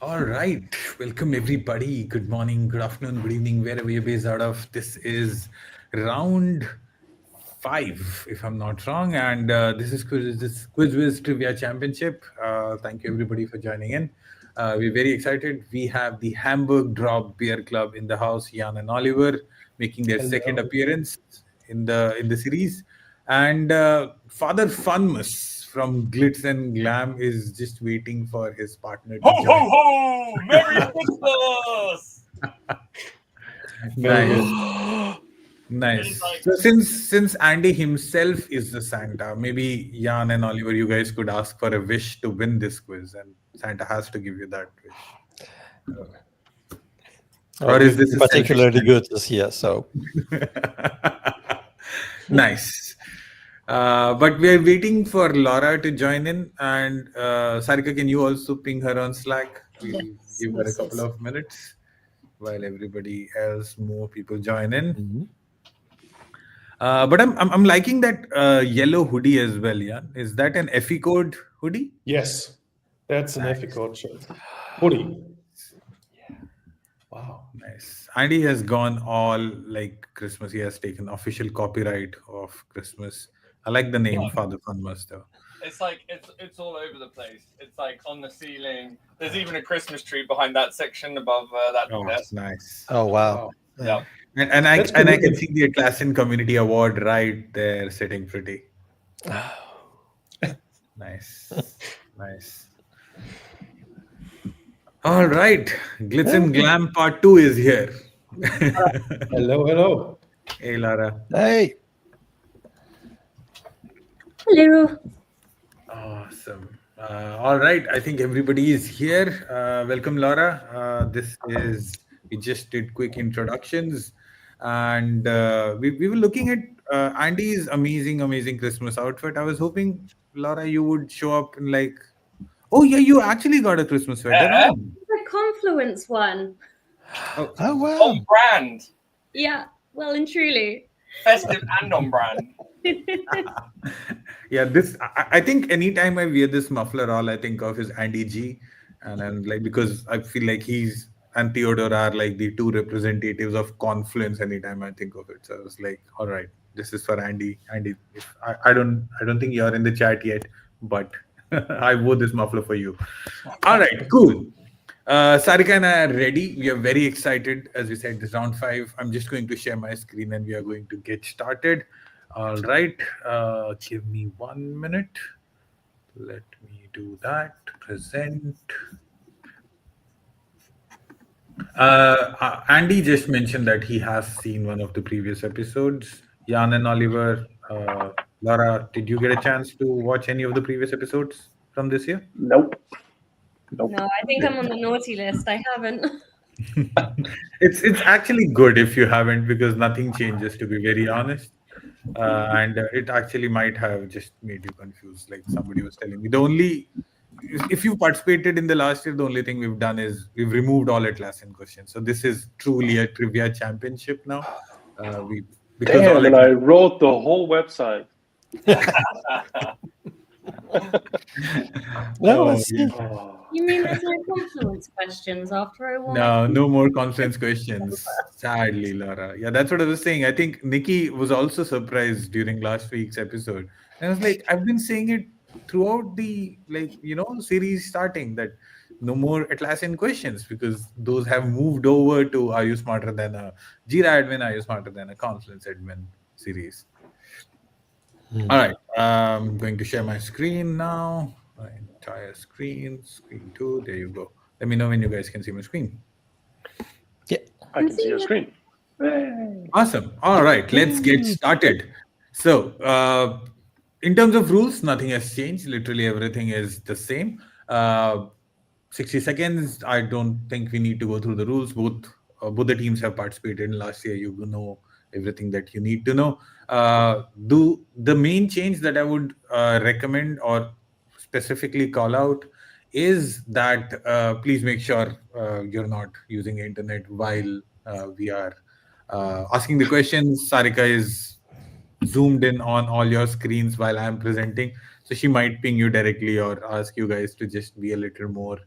All right. Welcome, everybody. Good morning, good afternoon, good evening, wherever you're based out of. This is round five, if I'm not wrong. And this QuizWiz Trivia Championship. Thank you, everybody, for joining in. We're very excited. We have the Hamburg Drop Beer Club in the house, Jan and Oliver, making their second Hello. appearance in the series. And Father Funmus from Glitz and Glam is just waiting for his partner to Ho join. ho ho! Merry Christmas! Very Nice, good. It's nice. like So since Andy himself is the Santa, maybe Jan and Oliver, you guys could ask for a wish to win this quiz, and Santa has to give you that wish. Or is You've this been a selfish particularly good this year, so Nice. But we are waiting for Laura to join in. And Sarika, can you also ping her on Slack? We'll Yes, give her a yes, couple yes. of minutes while everybody else, more people join in. Mhm. But I'm liking that yellow hoodie as well. Yeah, is that an FE code hoodie? Yes, that's an Nice, ethical shirt. Hoodie. wow, nice. Andy has gone all like Christmas. He has taken official copyright of Christmas. I like the name yeah, Father Funmas though. it's all over the place. It's like on the ceiling. There's even a Christmas tree behind that section above that Oh, desk. nice. Oh wow. Wow. Yeah, That's And I can good. see the Atlassian Community Award right there sitting pretty. Nice. Nice. All right. Glitz and Glam Part 2 is here. Hello, hello. Hey, Lara. Hey. Hello. Awesome. All right. I think everybody is here. Welcome, Laura. We just did quick introductions. And we were looking at Andy's amazing Christmas outfit. I was hoping, Laura, you would show up in like, oh, yeah, you actually got a Christmas sweater yeah, on. The Confluence one. Oh, Oh wow. on brand, Yeah, well and truly. festive and on brand. yeah, I think anytime I wear this muffler, all I think of is Andy G, and I'm like because I feel like he's and Theodore are like the two representatives of confluence. Anytime I think of it, so I was like, all right, this is for Andy. Andy, if I don't think you're in the chat yet, but I wore this muffler for you. All right, cool. Sarika and I are ready. We are very excited. As we said, this round five. I'm just going to share my screen and we are going to get started. All right. Give me 1 minute. Let me do that. Present. Andy just mentioned that he has seen one of the previous episodes. Jan and Oliver, Laura, did you get a chance to watch any of the previous episodes from this year? Nope. No, I think I'm on the naughty list. I haven't. It's actually good if you haven't because nothing changes, to be very honest. And it actually might have just made you confused, like somebody was telling me. The only if you participated in the last year, the only thing we've done is we've removed all Atlassian questions. So this is truly a trivia championship now. We because all Damn, and I wrote the whole website. No, oh, let's see. yeah. Oh. You mean there's no Confluence questions after I won? No more confidence questions. Sadly, Laura. Yeah, that's what I was saying. I think Nikki was also surprised during last week's episode. And I was like, I've been saying it throughout the series starting that no more Atlassian questions because those have moved over to Are You Smarter Than a Jira Admin? Are You Smarter Than a Confluence Admin series? All right. I'm going to share my screen now. My entire screen. Screen 2. There you go. Let me know when you guys can see my screen. Yeah. I can see your screen. Hey. Awesome. All right, let's get started. So, in terms of rules, nothing has changed. Literally everything is the same. 60 seconds. I don't think we need to go through the rules. Both the teams have participated in last year. You know everything that you need to know. Do the main change that I would recommend or specifically call out is that please make sure you're not using internet while we are asking the questions. Sarika is zoomed in on all your screens while I'm presenting. So she might ping you directly or ask you guys to just be a little more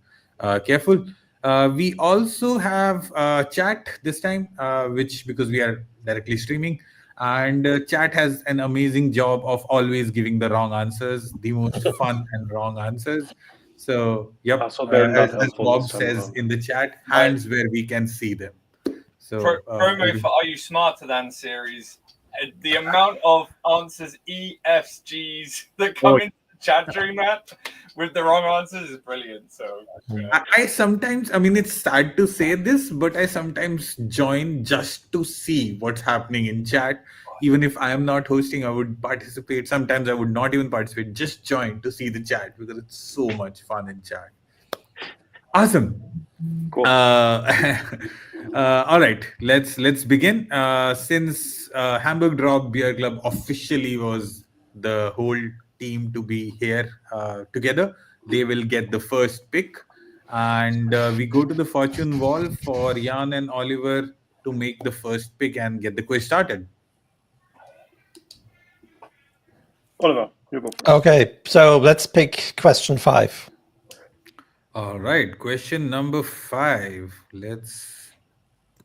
careful. We also have chat this time, which because we are directly streaming, and chat has an amazing job of always giving the wrong answers, the most fun and wrong answers. So, yep, So they're not as helpful Bob this time says around. in the chat, hands where we can see them. So, Promo for Are You Smarter Than series. The amount of answers E, F's, G's that come into the chat during that with the wrong answers is brilliant. So I sometimes, I mean, it's sad to say this, but I sometimes join just to see what's happening in chat. Even if I am not hosting, I would participate. Sometimes I would not even participate, just join to see the chat because it's so much fun in chat. Awesome. Cool. All right, let's begin. Since Hamburg Drop Beer Club officially was the whole team to be here together, they will get the first pick, and we go to the fortune wall for Jan and Oliver to make the first pick and get the quiz started. Oliver, you go first. Okay, so let's pick question 5. All right, question number 5. Let's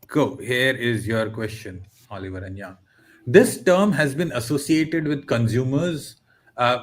go. Here is your question, Oliver and Jan. This term has been associated with consumers.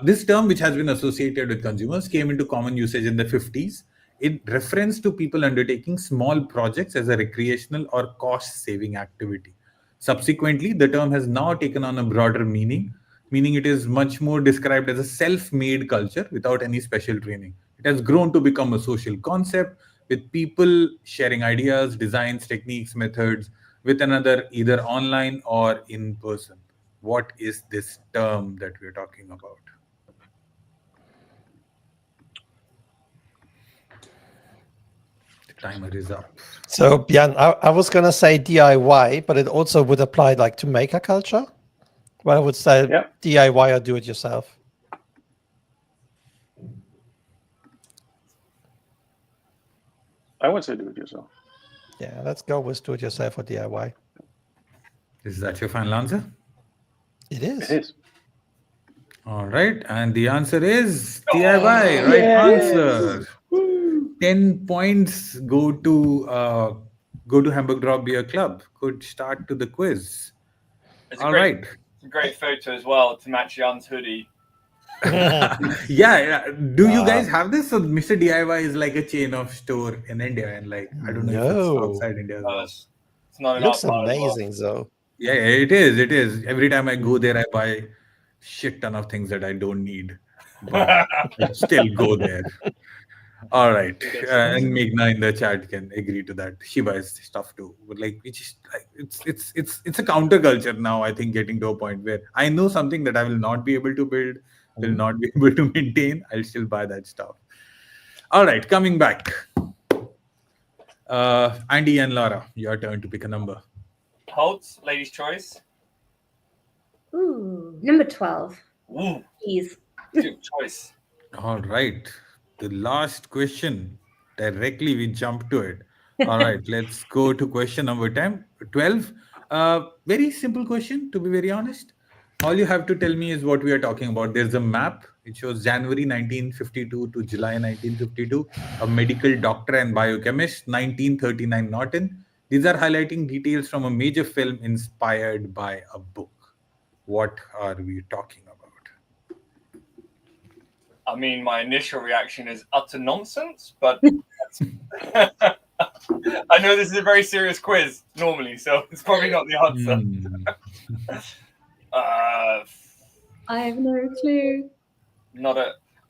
This term, which has been associated with consumers, came into common usage in the 50s in reference to people undertaking small projects as a recreational or cost-saving activity. Subsequently, the term has now taken on a broader meaning it is much more described as a self-made culture without any special training. It has grown to become a social concept with people sharing ideas, designs, techniques, methods with another, either online or in person. What is this term that we're talking about? The timer is up. So, Jan, I was going to say DIY, but it also would apply like to maker culture. Well, I would say DIY or do it yourself. I would say do it yourself. Yeah, let's go with do it yourself or DIY. Is that your final answer? It is. It is. All right, and the answer is DIY. Right answer. 10 points go to Hamburg Drop Beer Club. Good start to the quiz. All right. It's a great photo as well to match Jan's hoodie. Yeah. Do you guys have this? So Mr. DIY is like a chain of store in India, and like I don't know if it's outside India as well. It's not It looks amazing, though. Yeah, it is. It is. Every time I go there, I buy shit ton of things that I don't need, but I still go there. All right, and Meghna in the chat can agree to that. She buys stuff too, but like it's a counterculture now. I think getting to a point where I know something that I will not be able to build, will not be able to maintain. I'll still buy that stuff. All right, coming back. Andy and Laura, your turn to pick a number. Holtz, ladies' choice. Ooh, number 12. Ooh, Please. good choice. All right. The last question. Directly we jump to it. All right. Let's go to question number 12. Very simple question, to be very honest. All you have to tell me is what we are talking about. There's a map. It shows January 1952 to July 1952. A medical doctor and biochemist, 1939 Norton. These are highlighting details from a major film inspired by a book. What are we talking about? I mean, my initial reaction is utter nonsense, but I know this is a very serious quiz normally, so it's probably not the answer. I have no clue.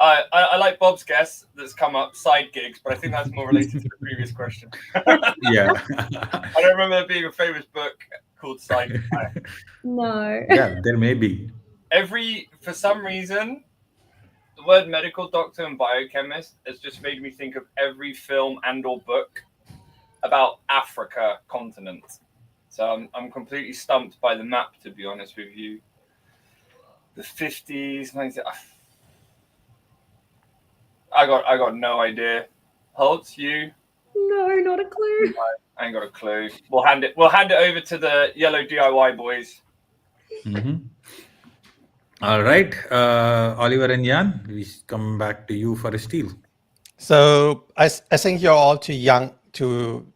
I like Bob's guess that's come up, side gigs, but I think that's more related to the previous question. Yeah. I don't remember there being a famous book called Side Gig. No. Yeah, there may be. For some reason, the word medical doctor and biochemist has just made me think of every film and or book about Africa continent. So I'm completely stumped by the map, to be honest with you. The 50s, 90s. I got no idea. Holtz, you? No, not a clue. I ain't got a clue. We'll hand it over to the yellow DIY boys. Mm-hmm. All right, Oliver and Jan, we come back to you for a steal. So I think you're all too young to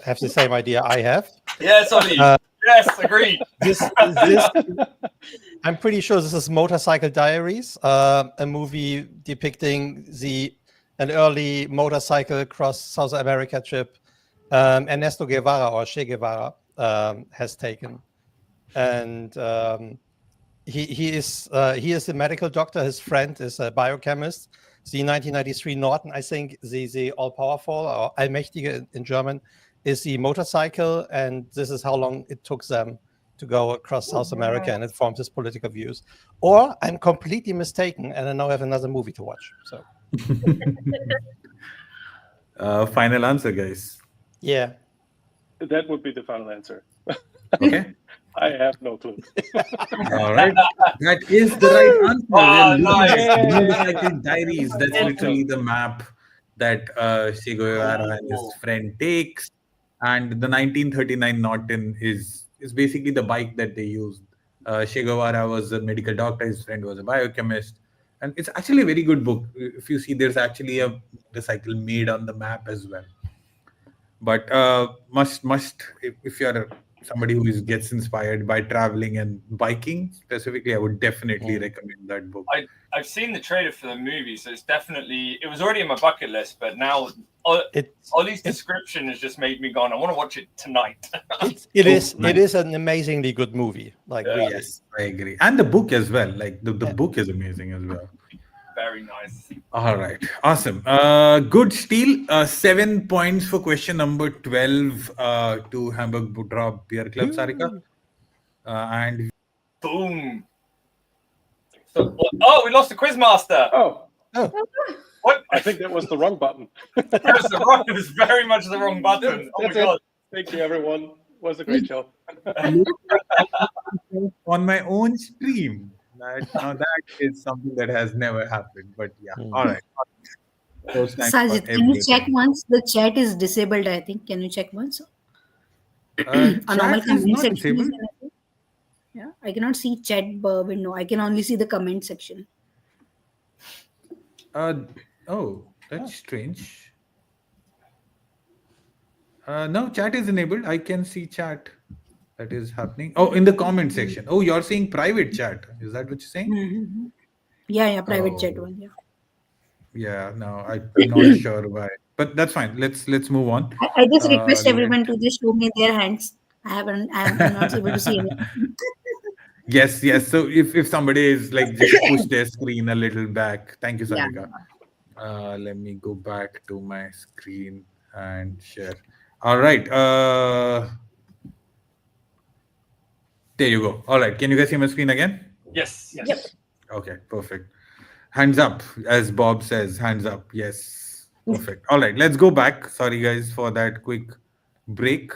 have the same idea I have. Yes, Ollie. Yes, agreed. This I'm pretty sure this is Motorcycle Diaries, a movie depicting an early motorcycle cross South America trip Ernesto Guevara or Che Guevara has taken, and he is a medical doctor. His friend is a biochemist. The 1993 Norton, I think, the all-powerful or Allmächtige in German, is the motorcycle, and this is how long it took them to go across South America, and it forms his political views. Or I'm completely mistaken, and I now have another movie to watch. So, final answer, guys. yeah. That would be the final answer. Okay. I have no clue. All right. That is the right answer. Oh, nice. Motorcycle Diaries. That's literally the map that Che Guevara and his friend takes. And the 1939 Norton is basically the bike that they used. Che Guevara was a medical doctor. His friend was a biochemist. And it's actually a very good book. If you see, there's actually a motorcycle made on the map as well. But if you're somebody who gets inspired by traveling and biking specifically, I would definitely recommend that book. I've seen the trailer for the movie, so it was already in my bucket list, but now Ollie's description has just made me go on. I want to watch it tonight. It is an amazingly good movie. Really. Yes, I agree. And the book as well. Like the book is amazing as well. Very nice. All right. Awesome. Good steal. 7 points for question number 12 to Hamburg Drop Beer Club, Sarika. And boom. So, we lost the Quizmaster. Oh. What? I think that was the wrong button. It was very much the wrong button. Oh my God. Thank you, everyone. It was a great show. On my own stream. That is something that has never happened. But yeah, all right. Sajid, can you check once? The chat is disabled, I think. Can you check once? Chat is not disabled. Yeah, I cannot see chat window. I can only see the comment section. That's strange. No, chat is enabled. I can see chat. That is happening. Oh, in the comment section. Oh, you're saying private chat. Is that what you're saying? Mm-hmm. Yeah, private chat one. Yeah. Yeah, no, I'm not sure why. But that's fine. Let's move on. I just request everyone to just show me their hands. I'm not able to see it. Yes. So if somebody is like just push their screen a little back. Thank you, Sarika. Yeah. Let me go back to my screen and share. All right. There you go. All right. Can you guys see my screen again? Yes. Yep. Okay, perfect. Hands up, as Bob says, hands up. Yes, perfect. All right, let's go back. Sorry, guys, for that quick break.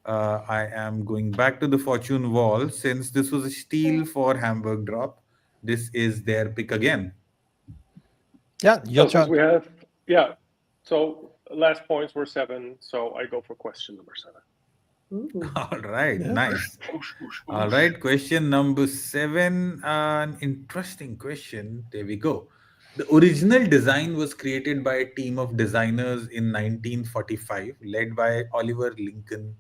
I am going back to the fortune wall. Since this was a steal for Hamburg Drop, this is their pick again. Yeah, your turn. We have, so last points were 7, so I go for question number 7. All right, nice. All right, question number 7. An interesting question. There we go. The original design was created by a team of designers in 1945, led by Oliver Lincoln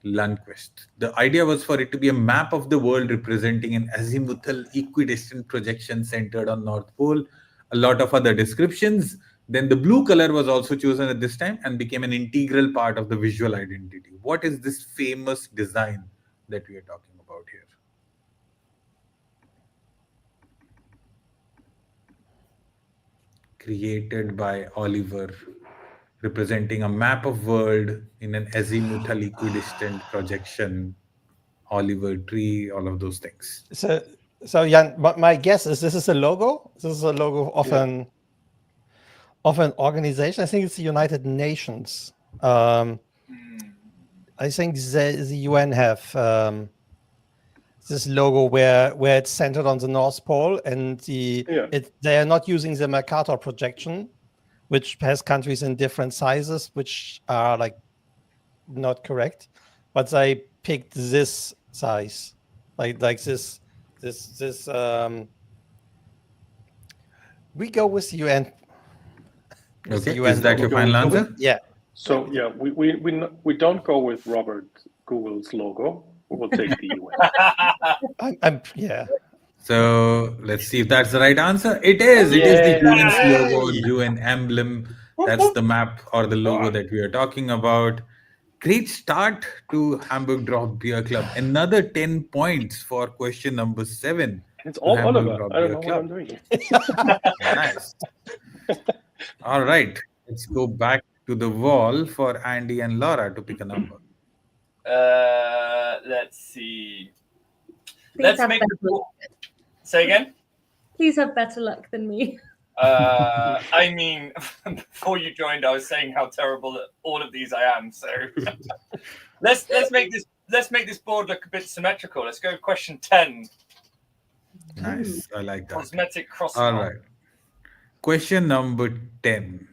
Lundquist. The idea was for it to be a map of the world representing an azimuthal equidistant projection centered on North Pole. A lot of other descriptions. Then the blue color was also chosen at this time and became an integral part of the visual identity. What is this famous design that we are talking about here? Created by Oliver, representing a map of world in an azimuthal equidistant projection, Oliver tree, all of those things. So Jan, my guess is this is a logo. This is a logo of an organization. I think it's the United Nations. I think the UN have this logo where it's centered on the North Pole, and they are not using the Mercator projection, which has countries in different sizes, which are like not correct, but they picked this size, like this. We go with UN. Okay, is that your final answer? Yeah. So yeah, we don't go with Robert Google's logo. We will take the UN. Yeah. So let's see if that's the right answer. It is. It is the UN's logo, UN emblem. That's the map or the logo that we are talking about. Great start to Hamburg Drop Beer Club. Another 10 points for question number 7. It's all Hamburg Oliver. Drop I don't Beer know Club. what I'm doing. Nice. All right. Let's go back to the wall for Andy and Laura to pick a number. Let's see. Please Let's have make better the luck. Say again. Please have better luck than me. I mean, before you joined, I was saying how terrible at all of these I am. So let's make this board look a bit symmetrical. Let's go with question 10. Nice. I like that. Cosmetic cross. All right. Question number 10.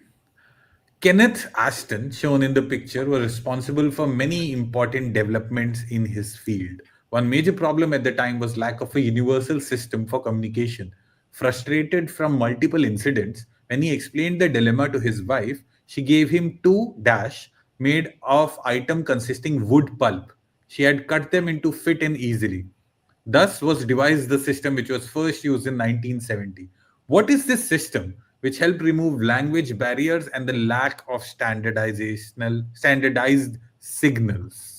Kenneth Ashton, shown in the picture, was responsible for many important developments in his field. One major problem at the time was lack of a universal system for communication. Frustrated from multiple incidents, when he explained the dilemma to his wife, she gave him 2 dash made of item consisting wood pulp. She had cut them into fit and easily. Thus was devised the system which was first used in 1970. What is this system which helped remove language barriers and the lack of standardized signals?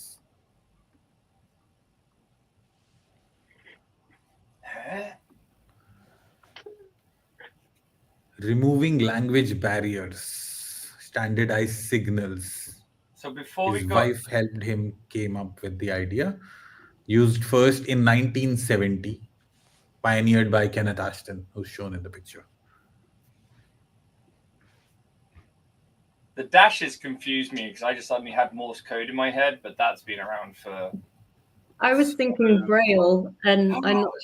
Removing language barriers, standardized signals. So before His wife helped him came up with the idea. Used first in 1970, pioneered by Kenneth Ashton, who's shown in the picture. The dashes confused me because I just suddenly had Morse code in my head, but that's been around for. I was thinking Braille, and I'm not.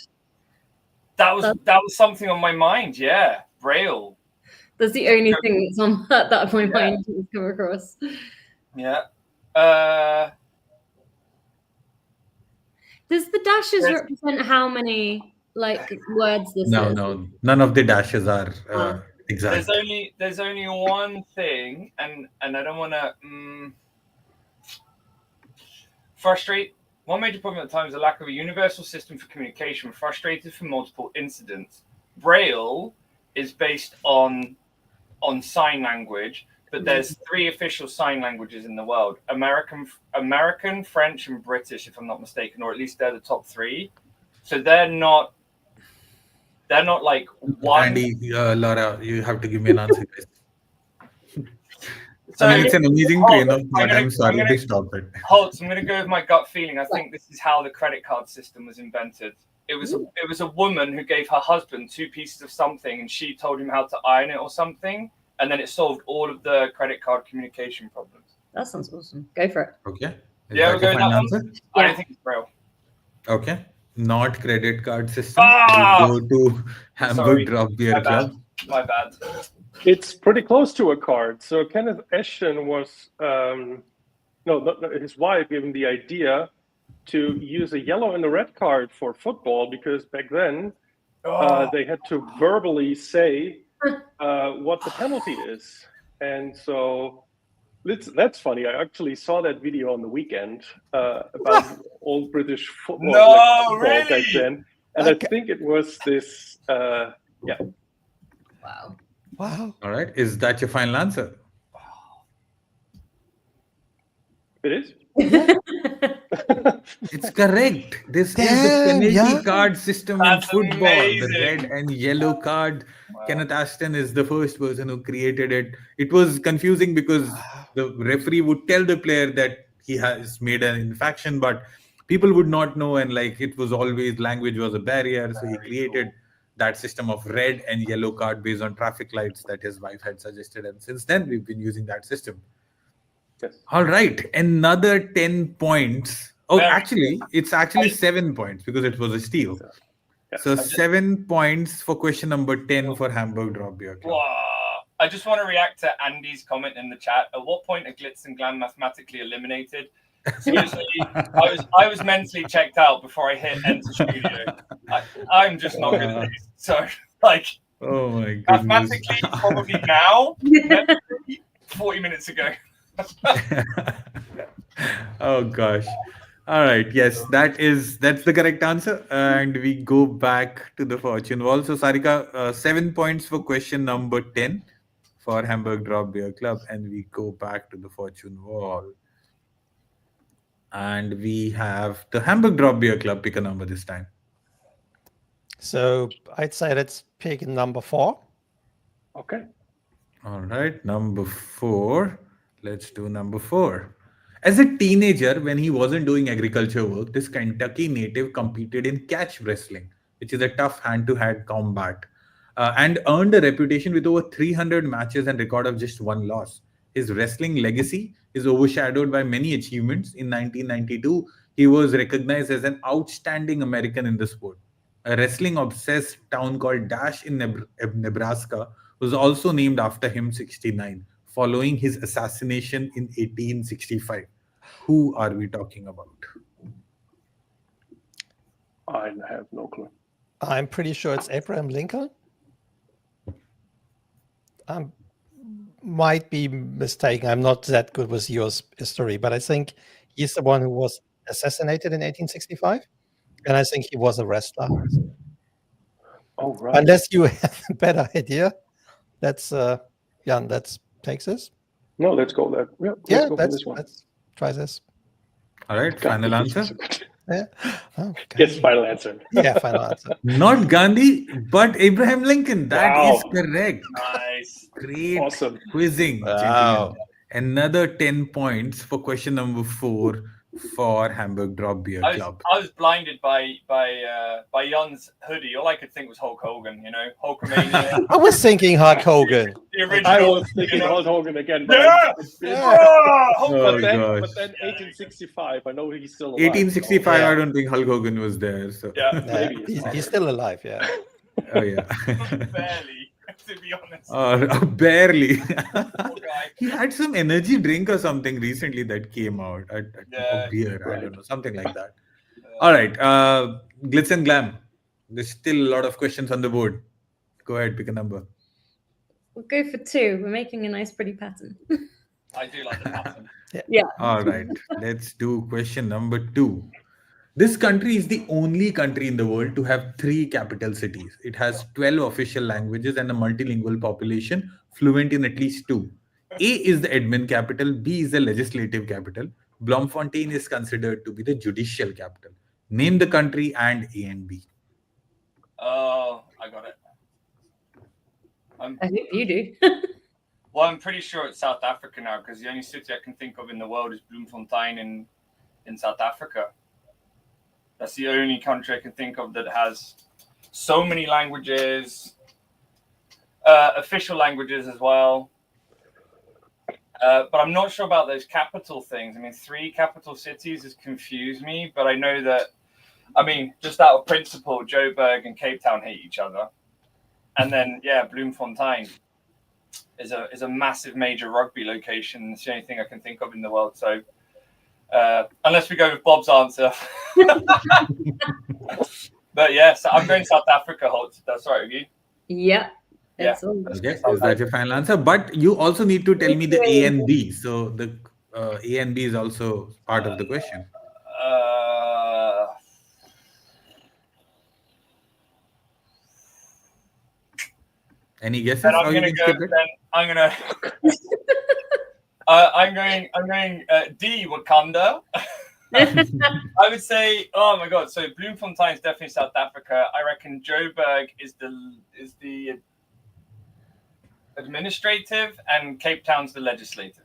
That was something on my mind. Yeah, Braille. That's the only thing that's on that my mind has come across. Yeah. Does the dashes represent how many words this is? No, none of the dashes are exact. There's only one thing, and I don't want to frustrate. One major problem at the time is the lack of a universal system for communication, frustrated from multiple incidents. Braille is based on sign language, but there's 3 official sign languages in the world: American, French, and British, if I'm not mistaken, or at least they're the top 3. So they're not like one. Andy, Laura, you have to give me an answer. So, I mean, it's an amazing train of thought. I'm sorry to stop it. Holtz, I'm going to go with my gut feeling. I think this is how the credit card system was invented. It was a woman who gave her husband 2 pieces of something, and she told him how to iron it or something, and then it solved all of the credit card communication problems. That sounds awesome. Go for it. Okay. Yeah, we'll go with that answer. I don't think it's Braille. Okay. Not credit card system. Go to Hamburg Drop Beer Club. My bad. It's pretty close to a card. So Kenneth Ashton was, his wife gave him the idea to use a yellow and a red card for football, because back then they had to verbally say what the penalty is. And so that's funny. I actually saw that video on the weekend about old British football, back then. And I think it was this, Wow. All right. Is that your final answer? It is? It's correct. This is the penalty card system in football. Amazing. The red and yellow card. Wow. Kenneth Ashton is the first person who created it. It was confusing because the referee would tell the player that he has made an infraction, but people would not know, and it was always language was a barrier. So he created that system of red and yellow card based on traffic lights that his wife had suggested. And since then, we've been using that system. Yes. All right. Another 10 points. Oh, actually, it's 7 points because it was a steal. So 7 points for question number 10 for Hamburg Drop Beer Club. Wow. I just want to react to Andy's comment in the chat. At what point are Glitz and Glam mathematically eliminated? Seriously, I was mentally checked out before I hit enter studio. I'm just not good at this. So, oh my goodness. mathematically, probably now, 40 minutes ago. Oh gosh. All right. Yes, that's the correct answer, and we go back to the fortune wall. So Sarika, 7 points for question number 10 for Hamburg Drop Beer Club, and we go back to the fortune wall, and we have the Hamburg Drop Beer Club. Pick a number this time. So I'd say let's pick number 4. Okay. All right, number 4. Let's do number 4. As a teenager, when he wasn't doing agriculture work, this Kentucky native competed in catch wrestling, which is a tough hand-to-hand combat, and earned a reputation with over 300 matches and record of just one loss. His wrestling legacy is overshadowed by many achievements. In 1992, he was recognized as an outstanding American in the sport. A wrestling-obsessed town called Dash in Nebraska was also named after him 69, following his assassination in 1865. Who are we talking about? I have no clue. I'm pretty sure it's Abraham Lincoln. I might be mistaken. I'm not that good with US history, but I think he's the one who was assassinated in 1865. And I think he was a wrestler. Oh, right. Unless you have a better idea. That's Jan, that's Texas. No, let's go there. Let's go for this one. Let's try this. All right, final answer. Yeah. Oh, Yes, final answer. Yeah, final answer. Not Gandhi, but Abraham Lincoln. That is Wow. correct. Nice. Great Awesome. quizzing. Wow. Gentlemen. Another 10 points for question number 4 for Hamburg Drop Beer Club. I was blinded by Jan's hoodie. All I could think was Hulk Hogan. You know, Hulkamania. I was thinking Hulk Hogan. The original. I was thinking Hulk Hogan again. But Yeah! Oh, But then gosh. 1865, I know he's still alive. 1865, Yeah. I don't think Hulk Hogan was there. So. Yeah, Yeah, Maybe it's he's still alive, yeah. Oh, yeah. barely, to be honest. Barely. Poor guy. He had some energy drink or something recently that came out. Yeah, Or beer, I right. don't know, something like that. All right. Glitz and Glam. There's still a lot of questions on the board. Go ahead, pick a number. We'll go for 2. We're making a nice, pretty pattern. I do like the pattern. All right. Let's do question number 2. This country is the only country in the world to have 3 capital cities. It has 12 official languages and a multilingual population fluent in at least 2. A is the admin capital, B is the legislative capital. Bloemfontein is considered to be the judicial capital. Name the country and A and B. Oh, I got it. I hope you do. Well, I'm pretty sure it's South Africa now because the only city I can think of in the world is Bloemfontein in South Africa. That's the only country I can think of that has so many languages, official languages as well. But I'm not sure about those capital things. I mean, 3 capital cities has confused me, but I know that, just out of principle, Joburg and Cape Town hate each other. And then, Bloemfontein is a massive major rugby location. It's the only thing I can think of in the world. So unless we go with Bob's answer. But yes, I'm going South Africa, Holt. That's right with you. Yeah. That's all. Okay, is that your final answer? But you also need to tell me the A and B. So the A and B is also part of the question. Any guesses? And I'm Or you going to can go. skip it? Then I'm going to. I'm going D, Wakanda. I would say, oh my god. So Bloemfontein is definitely South Africa. I reckon Joburg is the administrative, and Cape Town's the legislative.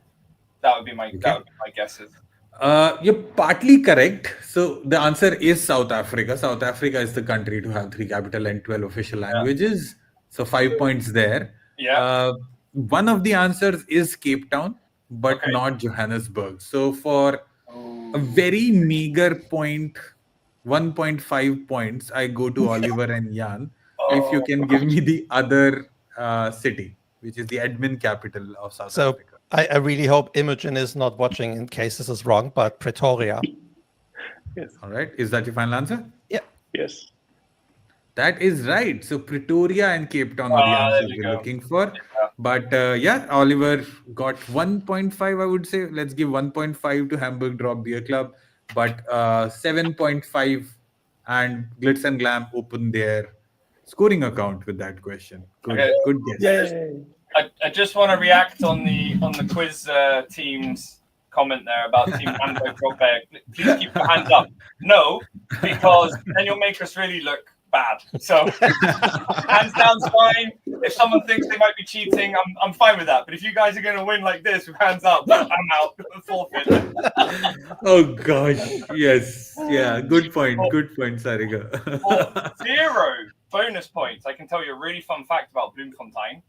That would be my guesses. You're partly correct. So the answer is South Africa. South Africa is the country to have 3 capital and 12 official languages. So 5 points there. Yeah. One of the answers is Cape Town, but not Johannesburg. So for a very meager point, 1.5 points, I go to Oliver and Jan. If you can give me the other city, which is the admin capital of South Africa. I really hope Imogen is not watching in case this is wrong, but Pretoria. Yes. All right. Is that your final answer? Yeah. Yes. That is right. So Pretoria and Cape Town are the answers we're looking for. But yeah, Oliver got 1.5, I would say. Let's give 1.5 to Hamburg Drop Beer Club. But 7.5 and Glitz and Glam opened their scoring account with that question. Good, Okay. good guess. Yay! I just want to react on the quiz team's comment there about Team Hamburg Drop Bear. Please keep your hands up. No, because then you'll make us really look bad. So hands down's fine. If someone thinks they might be cheating, I'm fine with that. But if you guys are going to win like this with hands up, I'm out. Forfeit. Oh gosh, yes, yeah. Good point, Sarika. For 0 bonus points, I can tell you a really fun fact about Bloemfontein.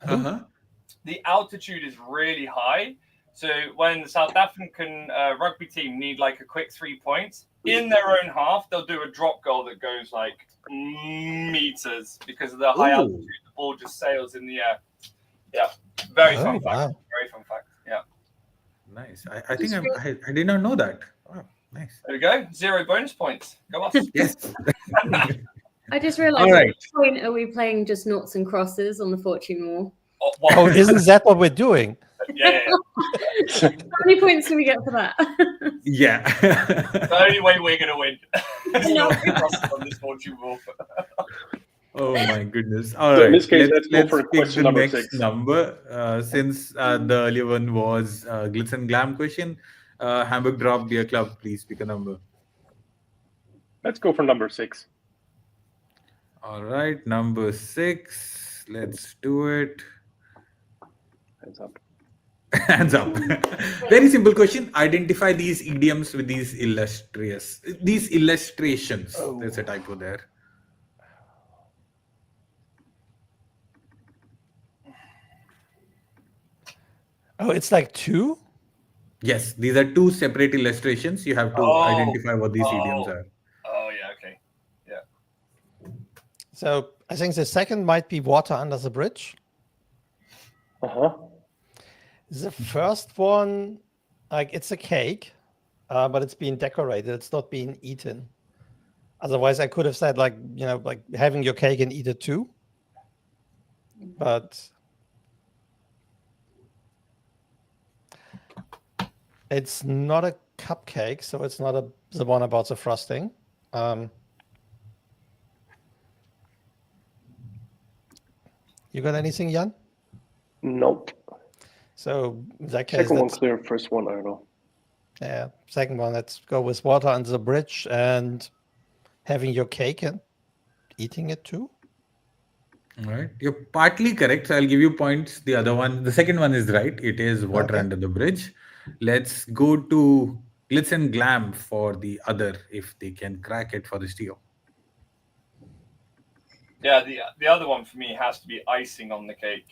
Uh-huh. The altitude is really high. So when the South African rugby team need like a quick 3 points, in their own half, they'll do a drop goal that goes like meters because of the high altitude. The ball just sails in the air. Yeah, very fun fact. Wow. Very fun fact. Yeah. Nice. I think I did not know that. Wow, nice. There we go. 0 bonus points. Go us. Yes. I just realised All at right. what point are we playing just noughts and crosses on the fortune wall? Oh, isn't that what we're doing? Yeah. How many points do we get for that? Yeah. The only way we're going to win is No. not on this fortune wall. Oh my goodness. All So right. in this case, let's go for pick question the number next 6. number. Since the earlier one was Glitz and Glam question, Hamburg Drop Beer Club, please pick a number. Let's go for number 6. All right, number 6. Let's do it. Hands up. Hands up. Very simple question. Identify these idioms with these illustrations. Oh. There's a typo there. Oh, it's like 2? Yes, these are 2 separate illustrations. You have to identify what these idioms are. Oh, yeah, okay. So I think the second might be water under the bridge. Uh-huh. The first one, like it's a cake, but it's being decorated. It's not being eaten. Otherwise, I could have said like having your cake and eat it too. But it's not a cupcake, so it's not the one about the frosting. You got anything, Jan? Nope. So in that case, Second one clear, first one, I don't know. Yeah, second one, let's go with water under the bridge and having your cake and eating it too. All right. You're partly correct. So I'll give you points. The second one is right. It is water under the bridge. Let's go to Glitz and Glam for the other, if they can crack it for the steal. Yeah, the other one for me has to be icing on the cake.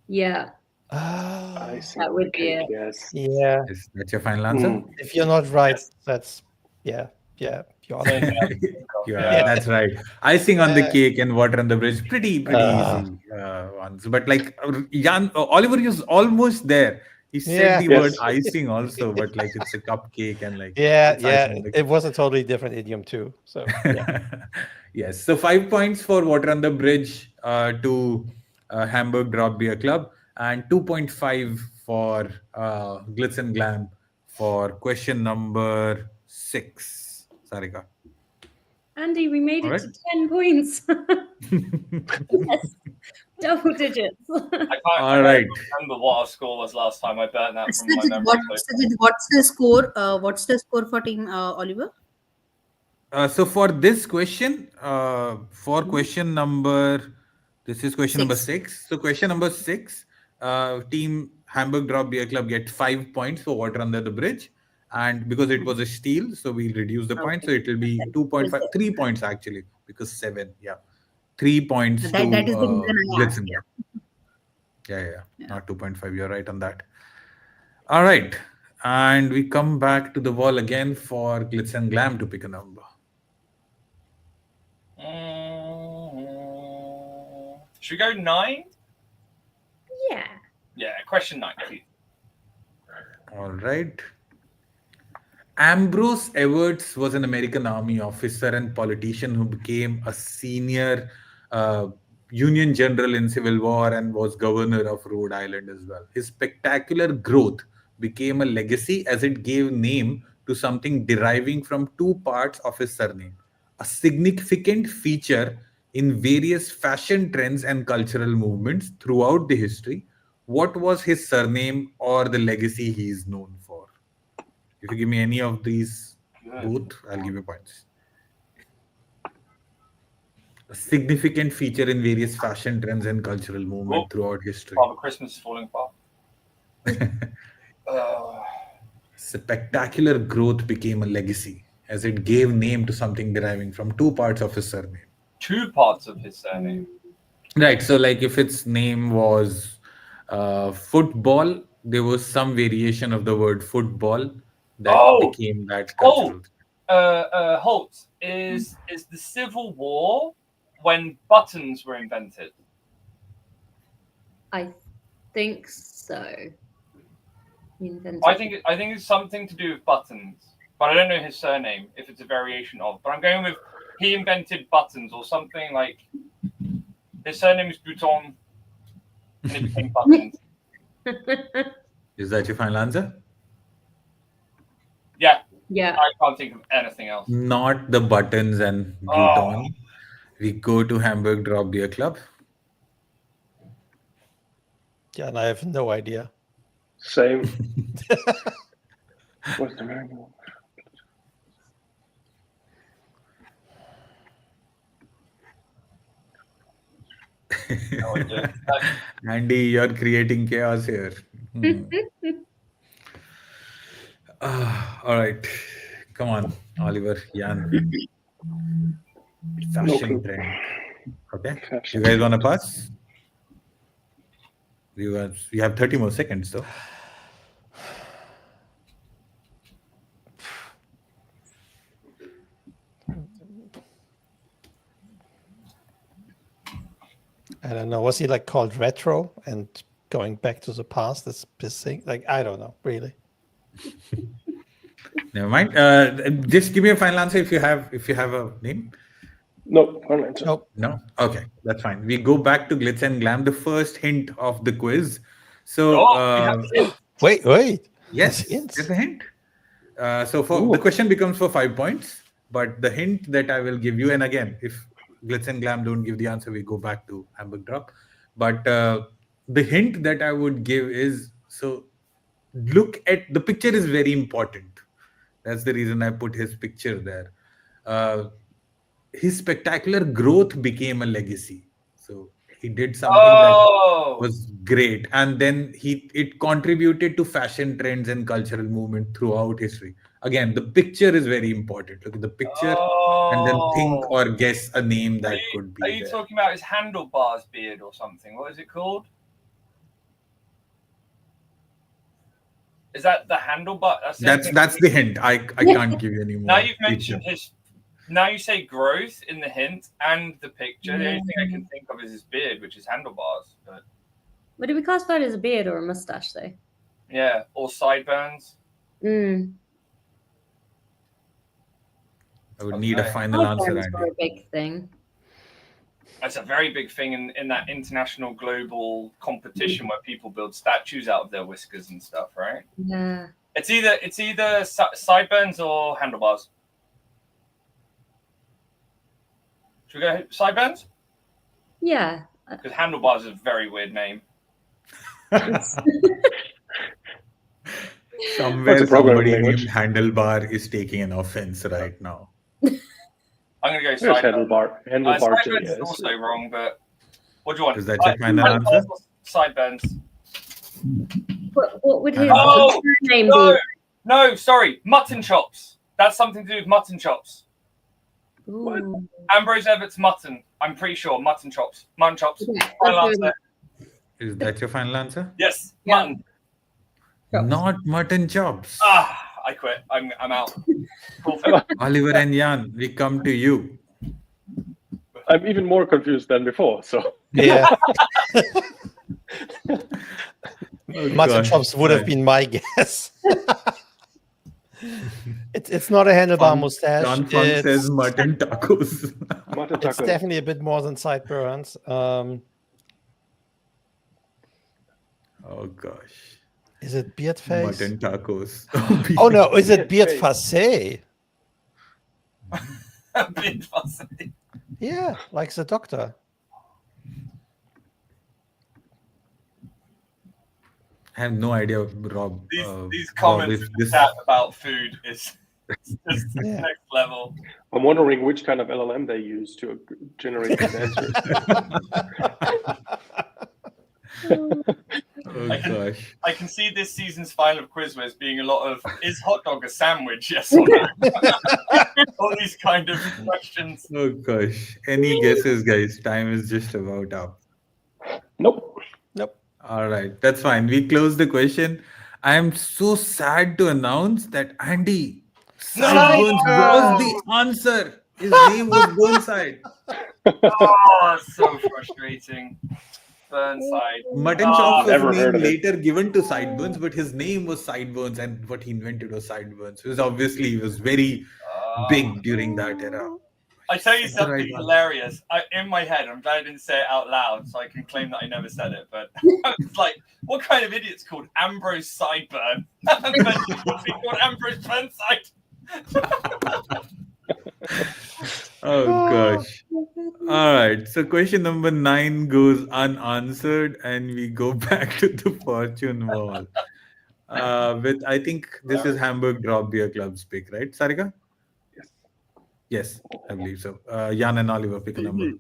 Yeah, Icing that on would the be cake, it. yes. Yeah, Is that your final answer? if you're not right, Yes. that's you're Yeah, that's right. Icing on the cake and water on the bridge, pretty easy ones. But like Oliver is almost there. He said the word icing also, but like it's a cupcake and like it's icing on the it was a totally different idiom too. So yeah. Yes. So 5 points for water on the bridge to Hamburg Drop Beer Club, and 2.5 for Glitz and Glam for question number 6. Sarika. Andy, we made All it to 10 points. Yes, double digits. I right. remember what our score was last time. I burnt that from my Sajid, memory. what's the score? What's the score for team Oliver? So for this question, for question number, this is question number 6. So question number 6, team Hamburg Drop Beer Club get 5 points for water under the bridge. And because it was a steal, so we'll reduce the points. So it will be 2.5, 3 points actually, because 7. Yeah. 3 points That is the reason I Glitz asked. and Glam. Yeah. Not 2.5. You're right on that. All right. And we come back to the wall again for Glitz and Glam to pick a number. Should we go 9? Yeah. Yeah, question 9, please. All right. Ambrose Everts was an American Army officer and politician who became a senior Union General in Civil War and was governor of Rhode Island as well. His spectacular growth became a legacy as it gave name to something deriving from two parts of his surname, a significant feature in various fashion trends and cultural movements throughout the history. What was his surname or the legacy he is known for? If you give me any of these both, I'll give you points. A significant feature in various fashion trends and cultural movement throughout history. Father Christmas is falling apart. Spectacular growth became a legacy as it gave name to something deriving from two parts of his surname. Two parts of his surname. Right. So, like, if its name was football, there was some variation of the word football that became that cultural. Holt, is the Civil War when buttons were invented? I think so. I think it's something to do with buttons, but I don't know his surname. If it's a variation of, but I'm going with he invented buttons or something like. His surname is Bouton, and it became buttons. Is that your final answer? Yeah. Yeah. I can't think of anything else. Not the buttons and Bouton. We go to Hamburg Drop Beer Club. Yeah, and I have no idea. Same. What's the name? No idea. Andy, you're creating chaos here. All right. Come on, Oliver, Jan. Fashion trend. Okay. You guys want to pass? You have 30 more seconds, though. I don't know. Was he like called retro and going back to the past? This thing, like I don't know, really. Never mind. Just give me a final answer if you have a name. No, final answer. Nope. No. Okay, that's fine. We go back to Glitz and Glam. The first hint of the quiz. So Wait. yes, there's a hint. So the question becomes for 5 points, but the hint that I will give you, and again, if Glitz and Glam don't give the answer, we go back to Hamburg Drop. But the hint that I would give is, so look at the picture is very important. That's the reason I put his picture there. His spectacular growth became a legacy. So he did something that was great, and then it contributed to fashion trends and cultural movement throughout history. Again, the picture is very important. Look at the picture and then think or guess a name that could be. Are you talking about his handlebars beard or something? What is it called? Is that the handlebar? That's the hint. I can't give you any more. Now you've mentioned his. Now you say growth in the hint and the picture. The only thing I can think of is his beard, which is handlebars. But Would it be classified as a beard or a mustache, though? yeah, or sideburns. I would need a final answer, Sideburns Andy. are a big thing. That's a very big thing in that international global competition where people build statues out of their whiskers and stuff, right? Yeah. It's either sideburns or handlebars. Should we go sideburns? Yeah. Because handlebars is a very weird name. Somewhere somebody named Handlebar is taking an offense right now. I'm going to go There's sideburns. handlebar. Sideburns is also wrong, but what do you want? Is that your final answer? Sideburns. What would his name No, be? no, sorry. Mutton chops. That's something to do with mutton chops. Ooh. Ambrose Everett's mutton. I'm pretty sure. Mutton chops. Mutton chops. Yeah, Final let's do answer. Is that your final answer? Yes. Yeah. Mutton. Chops. Not mutton chops. I quit. I'm out. Cool. Oliver and Jan, we come to you. I'm even more confused than before. So Yeah. Oh, Mutton God. chops would have been my guess. It's not a handlebar mustache. John Funk It's says mutton tacos. mutton It's definitely a bit more than sideburns. Oh gosh. Is it beard face? Mutton tacos. Oh no, is it beard Beard face? Beard fussy. Yeah, like the doctor. I have no idea, Rob. These Rob, comments if in the this chat about food is just Yeah. next level. I'm wondering which kind of LLM they use to generate these answers. Oh gosh. I can see this season's final of QuizWiz being a lot of, is hot dog a sandwich? Yes or no? All these kind of questions. Oh gosh. Any guesses, guys? Time is just about up. Nope. All right, that's fine. We close the question. I am so sad to announce that Andy Sideburns was the answer. His name was Burnside. Oh, so frustrating. Burnside. Mutton chop Never was heard name of it. later given to Sideburns, but his name was Sideburns, and what he invented was Sideburns. It was obviously he was very big during that era. I tell you That's the something right one. hilarious. In my head, I'm glad I didn't say it out loud, so I can claim that I never said it. But it's like, what kind of idiot's called Ambrose Sideburn? What's he called Ambrose Burnside? Oh gosh. All right. So question number 9 goes unanswered, and we go back to the fortune wall. With I think this is Hamburg Drop Beer Club's pick, right, Sarika? Yes, I believe so. Jan and Oliver, pick a number.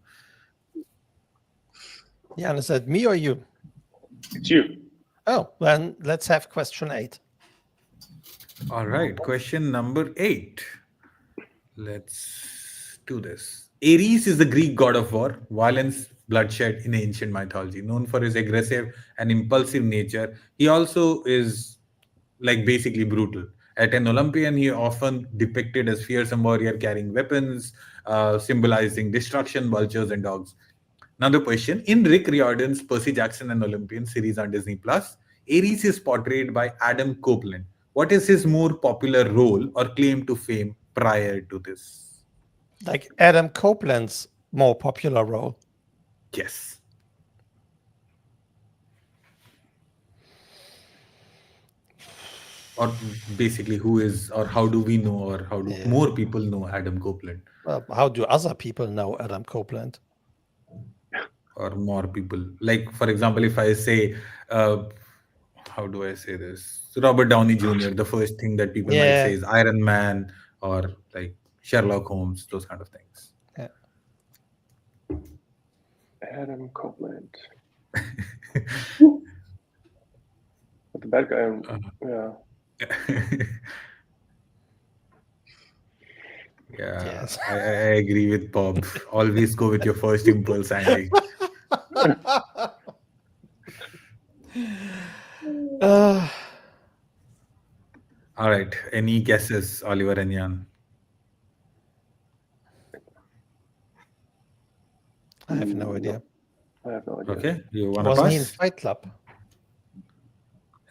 Jan, is that me or you? It's you. Oh, then let's have question 8. All right, question number 8. Let's do this. Ares is the Greek god of war, violence, bloodshed in ancient mythology. Known for his aggressive and impulsive nature, he also is like basically brutal. At an Olympian, he often depicted as fearsome warrior carrying weapons, symbolizing destruction, vultures, and dogs. Another question. In Rick Riordan's Percy Jackson and Olympian series on Disney Plus, Ares is portrayed by Adam Copeland. What is his more popular role or claim to fame prior to this? Like Adam Copeland's more popular role. Yes. Or basically, who is, or how do we know, or how do more people know Adam Copeland? How do other people know Adam Copeland? Or more people? Like, for example, if I say, how do I say this? Robert Downey Jr., the first thing that people might say is Iron Man, or like Sherlock Holmes, those kind of things. Yeah. Adam Copeland. But the bad guy, yeah. Yeah, Yes. I agree with Bob. Always go with your first impulse, Andy. All right. Any guesses, Oliver and Jan? I have no idea. I have no idea. Okay, you want to Wasn't he in pass? Fight Club?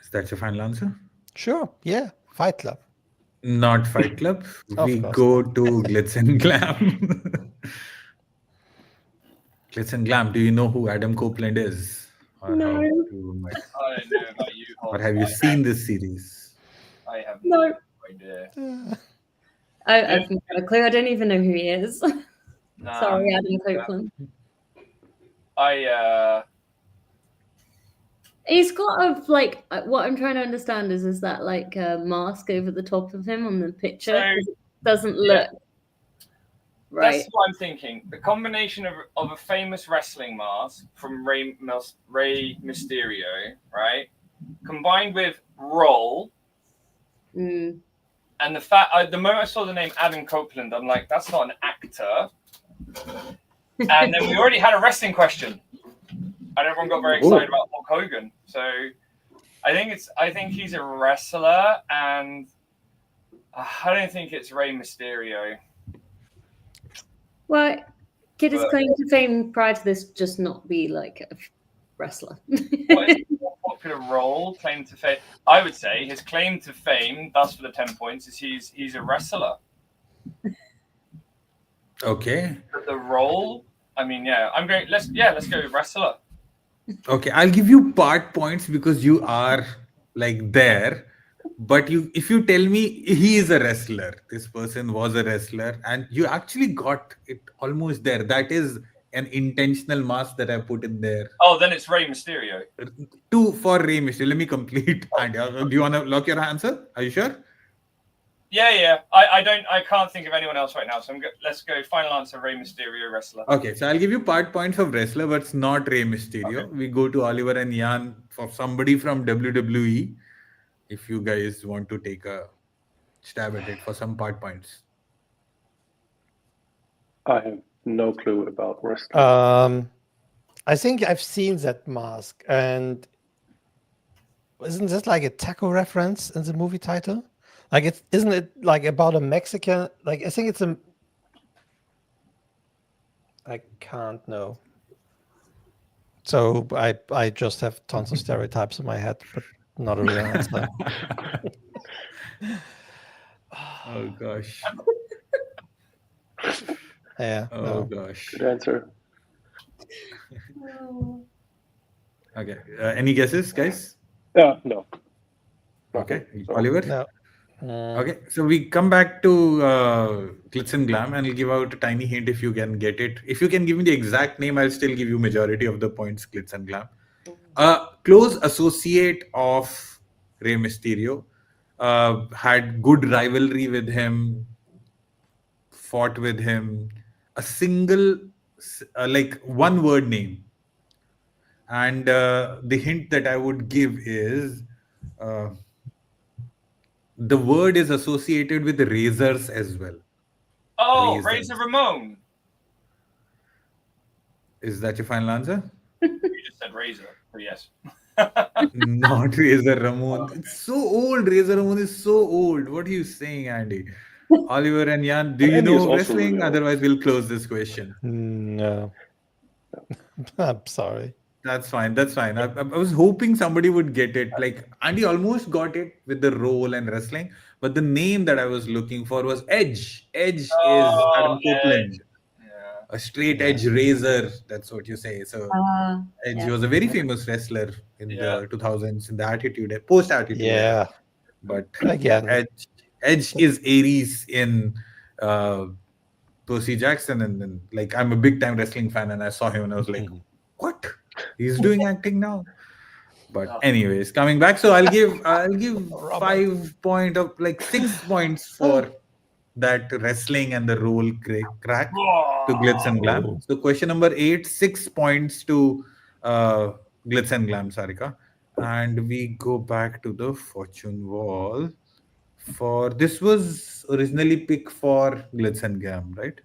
Is that your final answer? Sure. Yeah, Fight Club. Not Fight Club. Of We course go to Glitz and Glam. Glitz and Glam. Do you know who Adam Copeland is? Or No. how you might- I don't know about you. or have you seen this series? I have No. no idea. I've not got a clue. I don't even know who he is. Nah. Sorry, Adam Copeland. He's got a like. What I'm trying to understand is that like a mask over the top of him on the picture? 'Cause it doesn't look right. That's what I'm thinking. The combination of a famous wrestling mask from Rey Mysterio, right, combined with Roll, Mm. and the fact the moment I saw the name Adam Copeland, I'm like, that's not an actor. And then we already had a wrestling question, and everyone got very excited about Hulk Hogan. So I think he's a wrestler, and I don't think it's Rey Mysterio. Well, could his claim to fame prior to this just not be like a wrestler? What is his more popular role? Claim to fame? I would say his claim to fame, thus for the 10 points, is he's a wrestler. Okay. But the role, I mean, yeah, let's go with wrestler. Okay, I'll give you part points because you are like there. But if you tell me he is a wrestler, this person was a wrestler, and you actually got it almost there. That is an intentional mask that I put in there. Oh, then it's Rey Mysterio. Two for Rey Mysterio. Let me complete. And do you want to lock your answer? Are you sure? Yeah. I can't think of anyone else right now. So let's go. Final answer: Rey Mysterio, wrestler. Okay, so I'll give you part points of wrestler, but it's not Rey Mysterio. Okay. We go to Oliver and Jan for somebody from WWE. If you guys want to take a stab at it for some part points. I have no clue about wrestling. I think I've seen that mask, and isn't this like a taco reference in the movie title? Like, isn't it like about a Mexican? Like, I think it's a. I can't know. So I just have tons of stereotypes in my head, but not a real answer. Oh gosh. Yeah. Oh No. gosh. Good answer. Okay. Any guesses, guys? No. Okay. Sorry. Oliver? No. Okay. So we come back to Glitz and Glam, and I'll give out a tiny hint if you can get it. If you can give me the exact name, I'll still give you majority of the points, Glitz and Glam. Close associate of Rey Mysterio, had good rivalry with him, fought with him, a single, like one word name. And the hint that I would give is the word is associated with razors as well. Oh, Razors. Razor Ramon. Is that your final answer? You just said Razor. But yes. Not Razor Ramon. It's so old. Razor Ramon is so old. What are you saying, Andy? Oliver and Jan, do you Andy is know also wrestling? really old. Otherwise, we'll close this question. No. I'm sorry. That's fine. That's fine. I was hoping somebody would get it. Like, Andy almost got it with the role and wrestling, but the name that I was looking for was Edge. Edge is Adam Copeland. Yeah. A straight edge razor. That's what you say. So Edge was a very famous wrestler in the 2000s in the Attitude, post Attitude. Yeah. But Again. Edge is Aries in Percy Jackson, and then like I'm a big time wrestling fan, and I saw him and I was like, what? He's doing acting now. But anyways, coming back, so I'll give 5 point of like 6 points for that wrestling and the role crack to Glitz and Glam. So question number 8, 6 points to Glitz and Glam, Sarika. And we go back to the fortune wall. For this was originally picked for Glitz and Glam, right?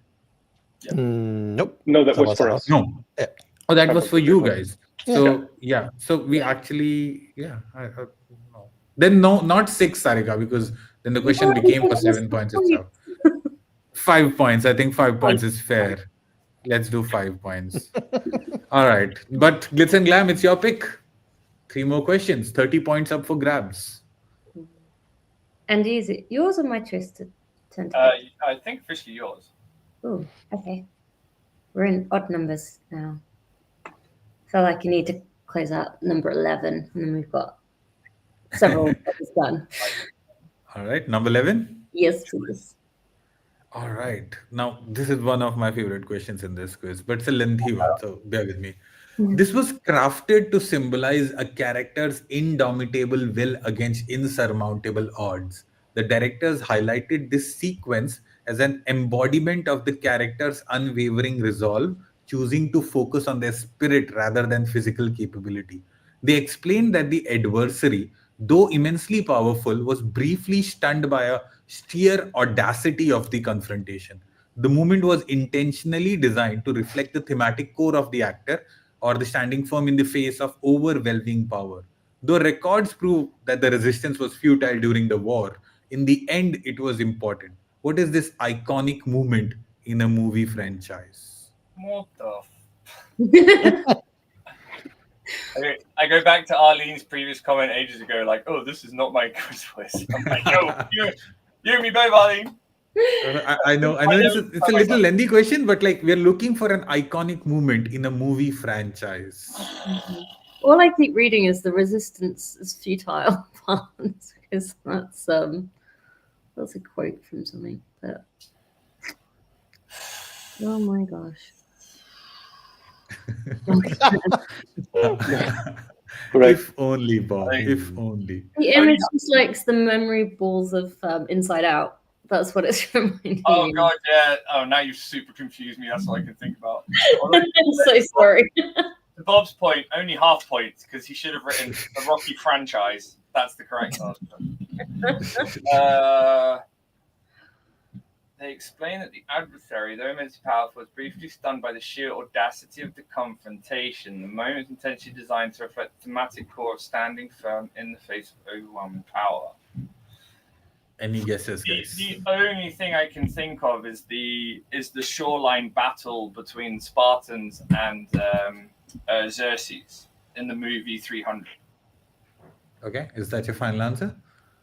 Nope. No, that was for us. No. Yeah. Oh, that was for you guys. Yeah. So yeah. So we actually no. Then no, not 6, Sarika, because then the question became for 7 points itself. 5 points. I think 5 points is fair. Let's do 5 points. All right. But Glitz and Glam, it's your pick. 3 more questions. 30 points up for grabs. And is it yours or my choice to turn to? I think officially yours. Oh, okay. We're in odd numbers now. Feel like you need to close out number 11, and then we've got several done. All right. Number 11. Yes, please. All right. Now, this is one of my favorite questions in this quiz, but it's a lengthy one, so bear with me. This was crafted to symbolize a character's indomitable will against insurmountable odds. The directors highlighted this sequence as an embodiment of the character's unwavering resolve, choosing to focus on their spirit rather than physical capability. They explained that the adversary, though immensely powerful, was briefly stunned by a sheer audacity of the confrontation. The movement was intentionally designed to reflect the thematic core of the actor, or the standing firm in the face of overwhelming power. Though records prove that the resistance was futile during the war, in the end it was important. What is this iconic movement in a movie franchise? What the I go back to Arlene's previous comment ages ago, like, oh, this is not my QuizWiz. I'm like, yo, you and me both, Arlene. I know it's a little lengthy question, but like we're looking for an iconic moment in a movie franchise. All I keep reading is the resistance is futile parts because that's a quote from something. But oh my gosh. Right. If only, Bob. If only. The image just likes the memory balls of Inside Out. That's what it's reminding Oh me. god, yeah. Oh, now you've super confused me. That's all I can think about. I'm so sorry. To Bob's point, only half points because he should have written the Rocky franchise. That's the correct answer. They explain that the adversary, though immensely powerful, was briefly stunned by the sheer audacity of the confrontation. The moment was intentionally designed to reflect the thematic core of standing firm in the face of overwhelming power. Any guesses, guys? The only thing I can think of is the shoreline battle between Spartans and Xerxes in the movie 300. Okay, is that your final answer?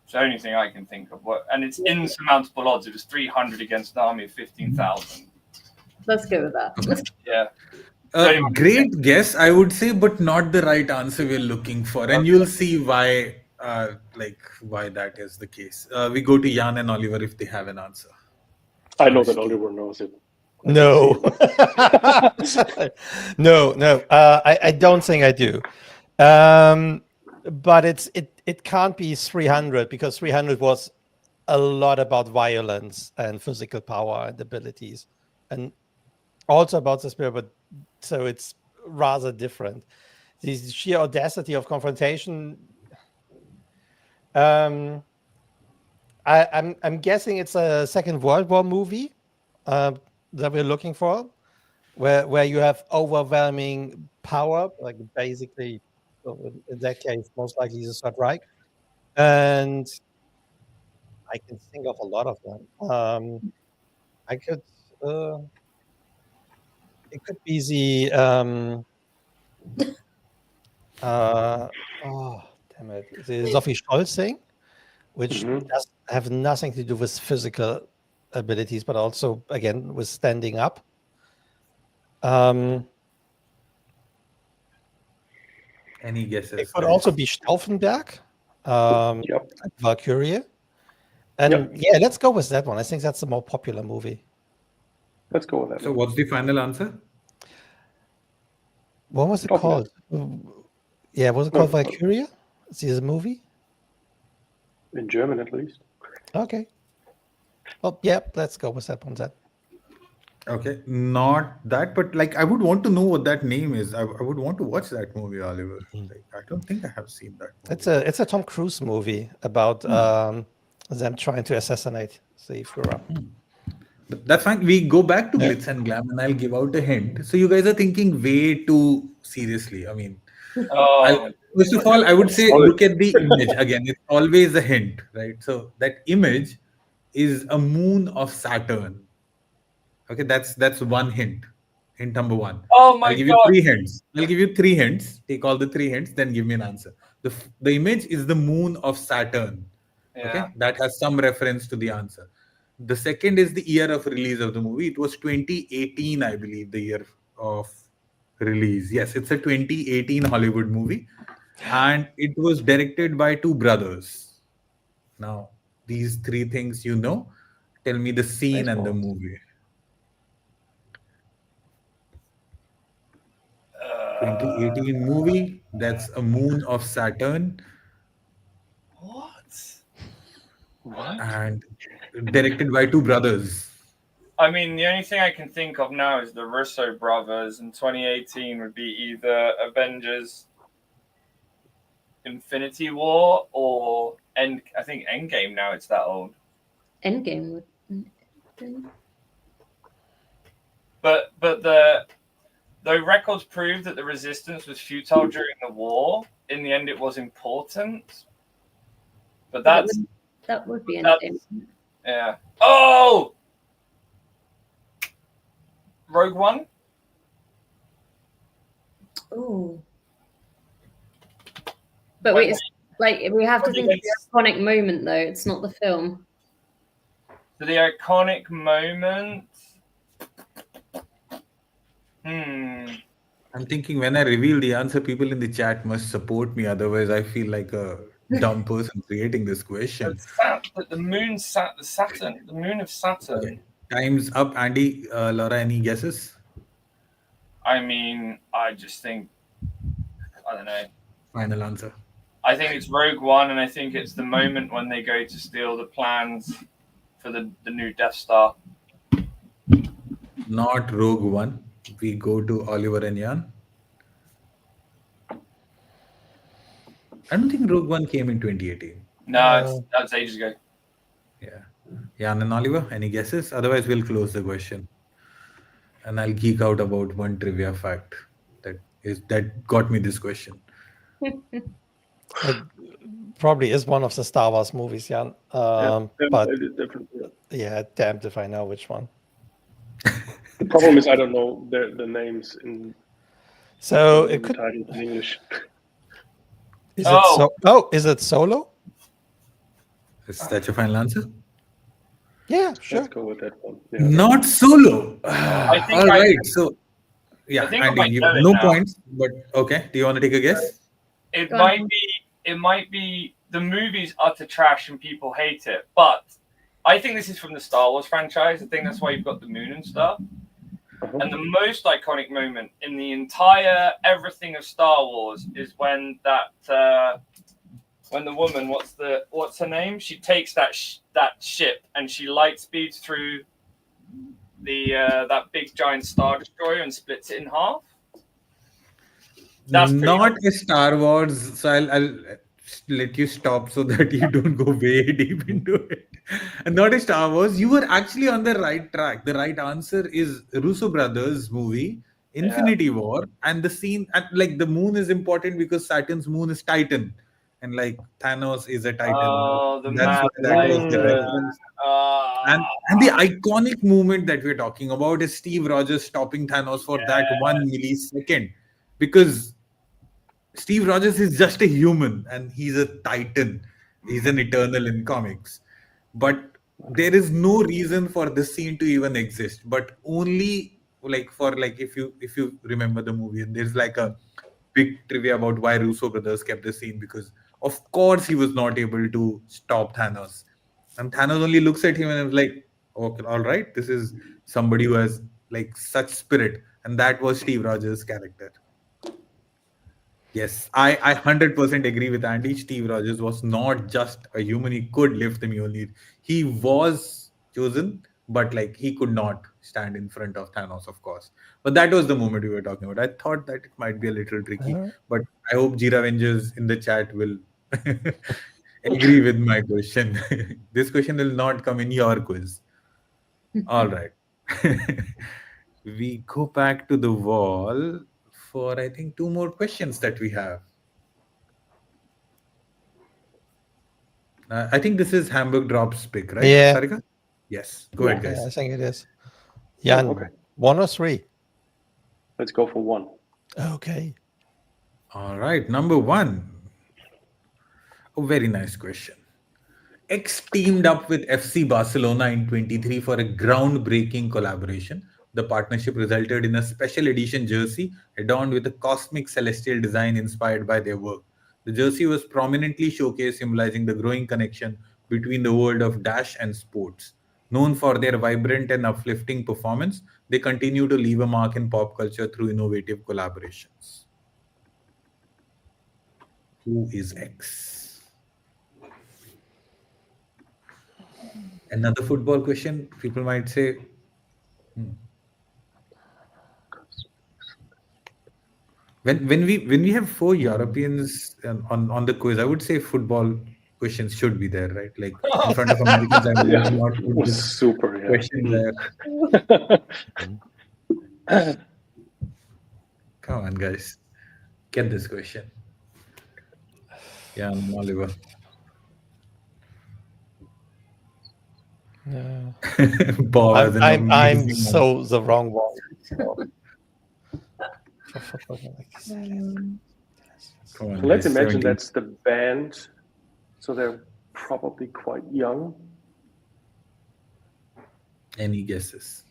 It's the only thing I can think of. And it's insurmountable odds. It was 300 against an army of 15,000. Let's go with that. Yeah. Great guess, I would say, but not the right answer we're looking for. And you'll see why that is the case. We go to Jan and Oliver if they have an answer. I know that Oliver knows it. No. No. I don't think I do. But it can't be 300 because 300 was a lot about violence and physical power and abilities, and also about the spirit. But so it's rather different. The sheer audacity of confrontation. I'm guessing it's a Second World War movie that we're looking for, where you have overwhelming power, like basically. In that case, most likely the Third Reich, and I can think of a lot of them. I could. It could be the. Oh damn it! The Sophie Scholz thing, which does have nothing to do with physical abilities, but also again with standing up. Any guesses? It could also be Stauffenberg, Valkyrie. And yeah, let's go with that one. I think that's the more popular movie. Let's go with that. So what's the final answer? What was it called? Yeah, was it called Valkyrie? See the movie? In German, at least. Okay. Well, yeah, let's go with that one then. Okay, not that, but like I would want to know what that name is. I would want to watch that movie, Oliver. Like, I don't think I have seen that movie. It's a Tom Cruise movie about them trying to assassinate the Führer. But that's fine. We go back to Glitz and Glam, and I'll give out a hint. So you guys are thinking way too seriously. I mean, first of all, I would say look at the image again. It's always a hint, right? So that image is a moon of Saturn. Okay, that's one hint. Hint number one. Oh my I'll give you 3 hints. I'll give you 3 hints. Take all the 3 hints, then give me an answer. The image is the moon of Saturn. Yeah. Okay, that has some reference to the answer. The second is the year of release of the movie. It was 2018, I believe, the year of release. Yes, it's a 2018 Hollywood movie, and it was directed by 2 brothers. Now, these 3 things you know. Tell me the scene and the movie. 2018 movie. That's a moon of Saturn. What? And directed by 2 brothers. I mean, the only thing I can think of now is the Russo brothers, and 2018 would be either Avengers Infinity War or I think Endgame now. It's that old. Endgame would. But the records prove that the resistance was futile during the war. In the end, it was important. But that would be Endgame. Yeah. Oh! Rogue One? Oh. But wait, it's like we have to think of the iconic moment though. It's not the film. So the iconic moment. I'm thinking when I reveal the answer, people in the chat must support me. Otherwise, I feel like a dumb person creating this question. The moon Saturn, the moon of Saturn. Okay. Time's up. Andy, Laura, any guesses? I mean, I just think, I don't know. Final answer. I think it's Rogue One, and I think it's the moment when they go to steal the plans for the new Death Star. Not Rogue One. We go to Oliver and Jan. I don't think Rogue One came in 2018. No, that's ages ago. Yeah. Jan and Oliver, any guesses? Otherwise, we'll close the question. And I'll geek out about one trivia fact that got me this question. It probably is one of the Star Wars movies, Jan. But yeah, damned if I know which one. The problem is I don't know the names in. So the it could. title in English. Is is it Solo? Is that your final answer? Yeah, sure. Let's go with that one. Yeah. Not Solo. All right. So, yeah, Andy, no points, but okay. Do you want to take a guess? It might be the movie's utter trash and people hate it, but I think this is from the Star Wars franchise. I think that's why you've got the moon and stuff. And the most iconic moment in the entire everything of Star Wars is when when the woman, what's her name? She takes that ship and she light speeds through that big giant Star Destroyer and splits it in half. That's not a Star Wars. So I'll let you stop so that you don't go way deep into it. And not a Star Wars. You were actually on the right track. The right answer is Russo brothers movie, Infinity War, and the scene. And like the moon is important because Saturn's moon is Titan, and like Thanos is a Titan. Oh, that's why that was the reference. And the iconic moment that we're talking about is Steve Rogers stopping Thanos for that 1 millisecond, because Steve Rogers is just a human and he's a Titan. He's an Eternal in comics. But there is no reason for this scene to even exist. But only if you remember the movie, and there's like a big trivia about why Russo brothers kept the scene, because of course he was not able to stop Thanos. And Thanos only looks at him and is like, okay, all right, this is somebody who has like such spirit. And that was Steve Rogers' character. Yes, I 100% agree with Andy. Steve Rogers was not just a human. He could lift the Mjolnir. He was chosen, but like he could not stand in front of Thanos, of course. But that was the moment we were talking about. I thought that it might be a little tricky, but I hope Jira Avengers in the chat will agree with my question. This question will not come in your quiz. All right. We go back to the wall for, I think, 2 more questions that we have. I think this is Hamburg Drops pick, right? Yeah. Sarika? Yes. Go ahead, guys. Yeah, I think it is. Jan, okay. 1 or 3? Let's go for 1. Okay. All right. Number 1. A very nice question. X teamed up with FC Barcelona in 23 for a groundbreaking collaboration. The partnership resulted in a special edition jersey adorned with a cosmic celestial design inspired by their work. The jersey was prominently showcased, symbolizing the growing connection between the world of Dash and sports. Known for their vibrant and uplifting performance, they continue to leave a mark in pop culture through innovative collaborations. Who is X? Another football question. People might say, When we have 4 Europeans on the quiz, I would say football questions should be there, right? Like in front of Americans, I would not put this super question there. Come on, guys, get this question. Yeah, Oliver. No. Bob, I'm so the wrong one. So let's imagine that's the band, so they're probably quite young. Any guesses?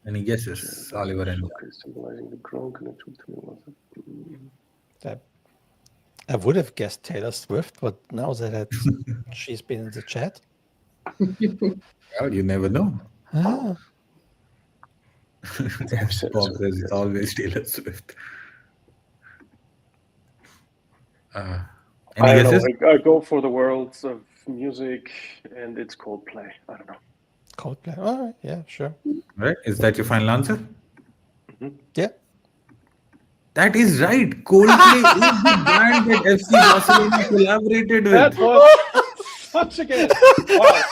Any guesses, Oliver and Okay, symbolizing the grown connection between I would have guessed Taylor Swift, but now that she's been in the chat. well, you never know. Ah, Bob says it's always Taylor Swift. Any I don't guesses? know. I go for the worlds of music, and it's Coldplay. I don't know. Coldplay. All right, yeah, sure. Right? Is that your final answer? Yeah. That is right. Coldplay is the band that FC Barcelona collaborated with. That was such a guess. Wow.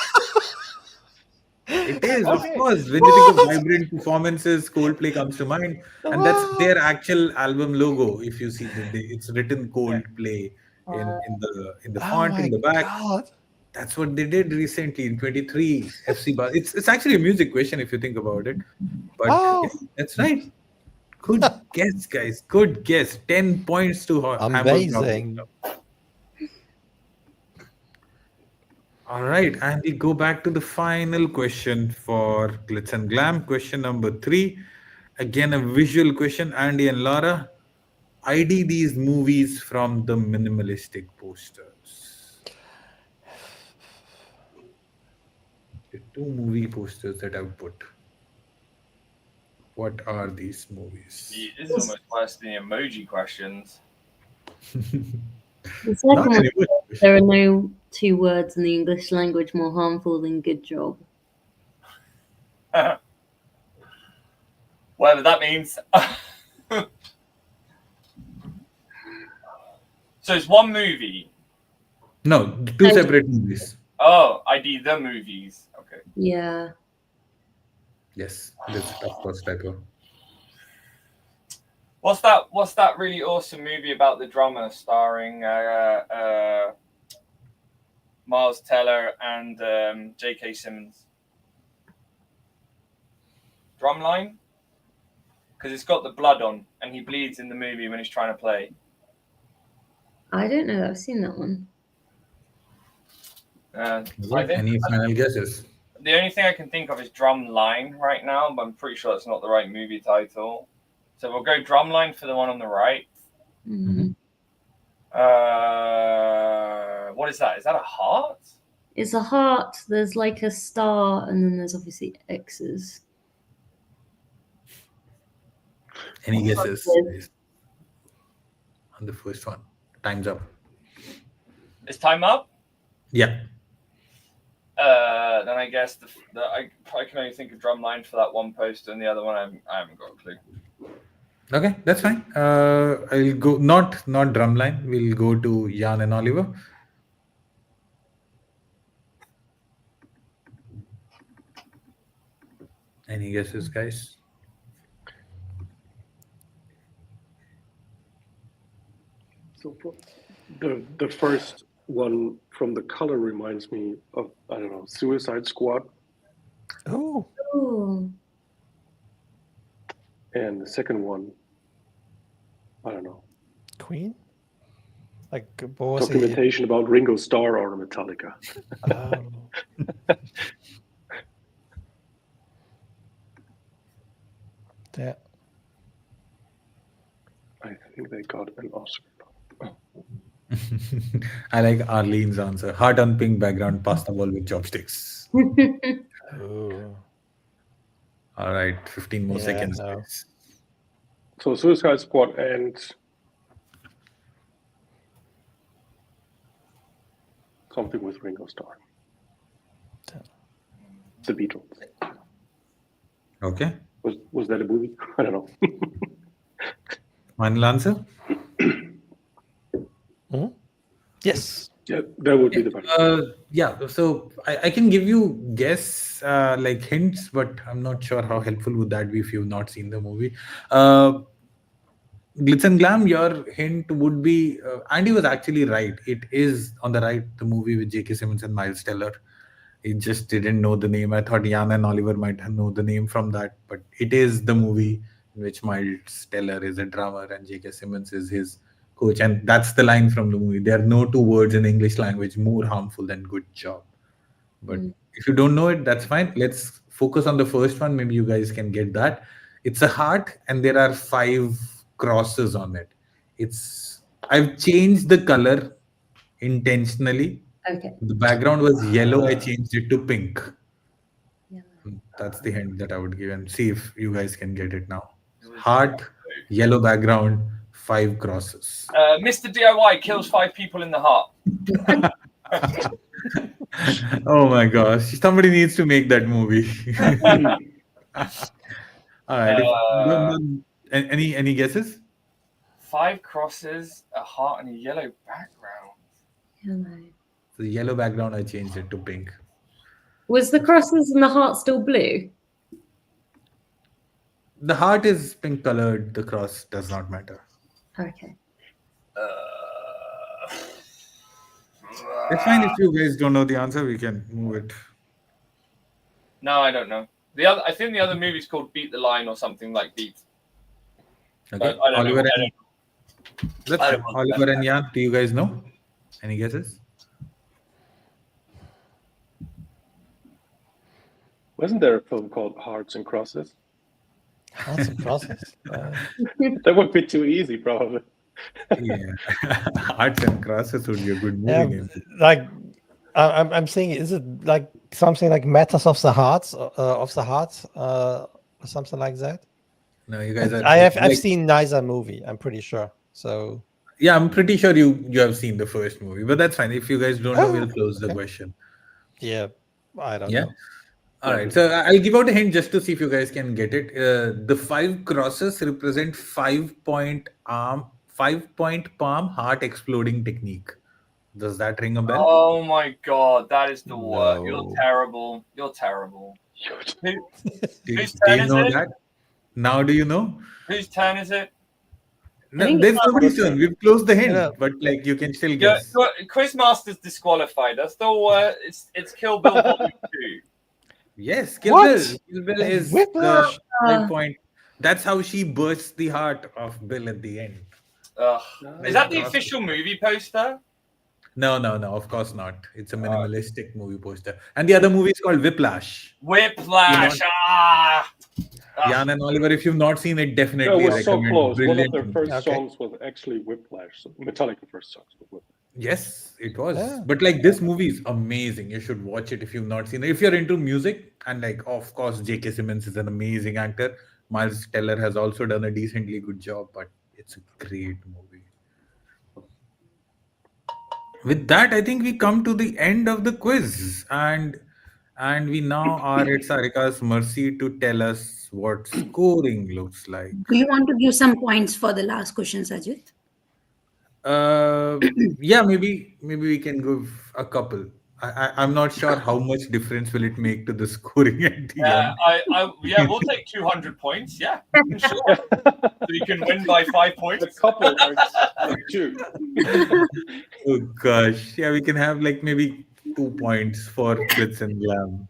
It is, Okay. of course. When you think of vibrant performances, Coldplay comes to mind, and that's their actual album logo. If you see that it's written Coldplay in the font in the back. God. That's what they did recently in 23 FC Bar. It's actually a music question if you think about it. But Wow. yeah, that's right. Good guess, guys. Good guess. 10 points to Hamburg. Amazing. All right, and we go back to the final question for Glitz and Glam. Question number 3. Again, a visual question. Andy and Laura, ID these movies from the minimalistic posters. The 2 movie posters that I've put. What are these movies? This is almost worse than the emoji questions. The second Not one, anymore. there are no 2 words in the English language more harmful than good job. Whatever that means. So it's one movie. No, 2 separate movies. Oh, ID the movies. Okay. Yeah. Yes, that's of course typo. What's that really awesome movie about the drummer starring Miles Teller and J.K. Simmons? Drumline? Because it's got the blood on, and he bleeds in the movie when he's trying to play. I don't know that I've seen that one. Any final guesses? The only thing I can think of is Drumline right now, but I'm pretty sure that's not the right movie title. So we'll go Drumline for the one on the right. Mm-hmm. What is that? Is that a heart? It's a heart, there's like a star, and then there's obviously X's. Any guesses guys, on the first one? Time's up. Is time up? Yeah. Then I guess I can only think of Drumline for that one poster, and the other one I haven't got a clue. Okay, that's fine. I'll go not Drumline. We'll go to Jan and Oliver. Any guesses, guys? So the first one from the color reminds me of, I don't know, Suicide Squad. Oh. Oh. And the second one, I don't know. Queen? Like, what was he? Documentation about Ringo Starr or Metallica. Oh. Yeah. I think they got an Oscar. I like Arlene's answer. Heart on pink background, pasta ball with chopsticks. Oh. All right, 15 more Yeah, seconds. no. Guys. So Suicide Squad and something with Ringo Starr. The Beatles. Okay. Was that a movie? I don't know. Final answer? Yes. Yeah, that would be the one. Yeah, so I can give you guess like hints, but I'm not sure how helpful would that be if you've not seen the movie. Glitz and Glam, your hint would be Andy was actually right. It is on the right, the movie with J.K. Simmons and Miles Teller. He just didn't know the name. I thought Jan and Oliver might know the name from that, but it is the movie in which Miles Teller is a drummer and J.K. Simmons is his coach. And that's the line from the movie. There are no two words in English language more harmful than good job. But if you don't know it, that's fine. Let's focus on the first one. Maybe you guys can get that. It's a heart, and there are 5 crosses on it. I've changed the color intentionally. Okay. The background was yellow. I changed it to pink. That's the hint that I would give, and see if you guys can get it now. Heart, yellow background, 5 crosses. Mr. DIY kills 5 people in the heart. Oh my gosh! Somebody needs to make that movie. All right. Any guesses? 5 crosses, a heart, and a yellow background. Hello. The yellow background, I changed it to pink. Was the crosses and the heart still blue? The heart is pink colored. The cross does not matter. Okay. It's fine if you guys don't know the answer. We can move it. No, I don't know. I think the other movie's called Beat the Line or something like Beat. Okay. I don't know. Oliver and Jan, do you guys know? Any guesses? Wasn't there a film called Hearts and Crosses? Hearts and Crosses. That would be too easy, probably. Yeah, Hearts and Crosses would be a good movie name. Like, I'm saying, is it like something like Matters of the Hearts, or something like that? No, you guys are. I've seen neither movie. I'm pretty sure. So yeah, I'm pretty sure you have seen the first movie, but that's fine. If you guys don't know, we'll close the question. Yeah, I don't know. All right, so I'll give out a hint just to see if you guys can get it. The 5 crosses represent 5-point palm heart exploding technique. Does that ring a bell? Oh my god, that is the worst. No. You're terrible. You're terrible. Do Whose you turn is know it? that? Now do you know? Whose turn is it? No, think there's it's nobody's turn. We've closed the hint, Yeah. but like you can still Yeah, guess. Quizmaster's disqualified. That's still it's Kill Bill Volume 2. Yes, Kill What? Bill. Kill Bill is the Whiplash. 5-point. That's how she bursts the heart of Bill at the end. Is that the official movie poster? No, of course not. It's a minimalistic movie poster. And the other movie is called Whiplash. Whiplash. Jan and Oliver, if you've not seen it, No, definitely it was so recommend. close. One of Brilliant their movie. first songs was actually Whiplash. So Metallica first songs was Whiplash. Yes, it was. Yeah. But like this movie is amazing. You should watch it if you've not seen it. If you're into music, and like of course J.K. Simmons is an amazing actor. Miles Teller has also done a decently good job, but it's a great movie. With that, I think we come to the end of the quiz, and we now are at Sarika's mercy to tell us what scoring looks like. Do you want to give some points for the last question, Sajid? Yeah, maybe we can give a couple. I'm not sure how much difference will it make to the scoring at the end. We'll take 200 points. Yeah, sure. So you can win by 5 points. A couple are 2. Oh gosh, yeah, we can have like maybe 2 points for Glitz and Glam,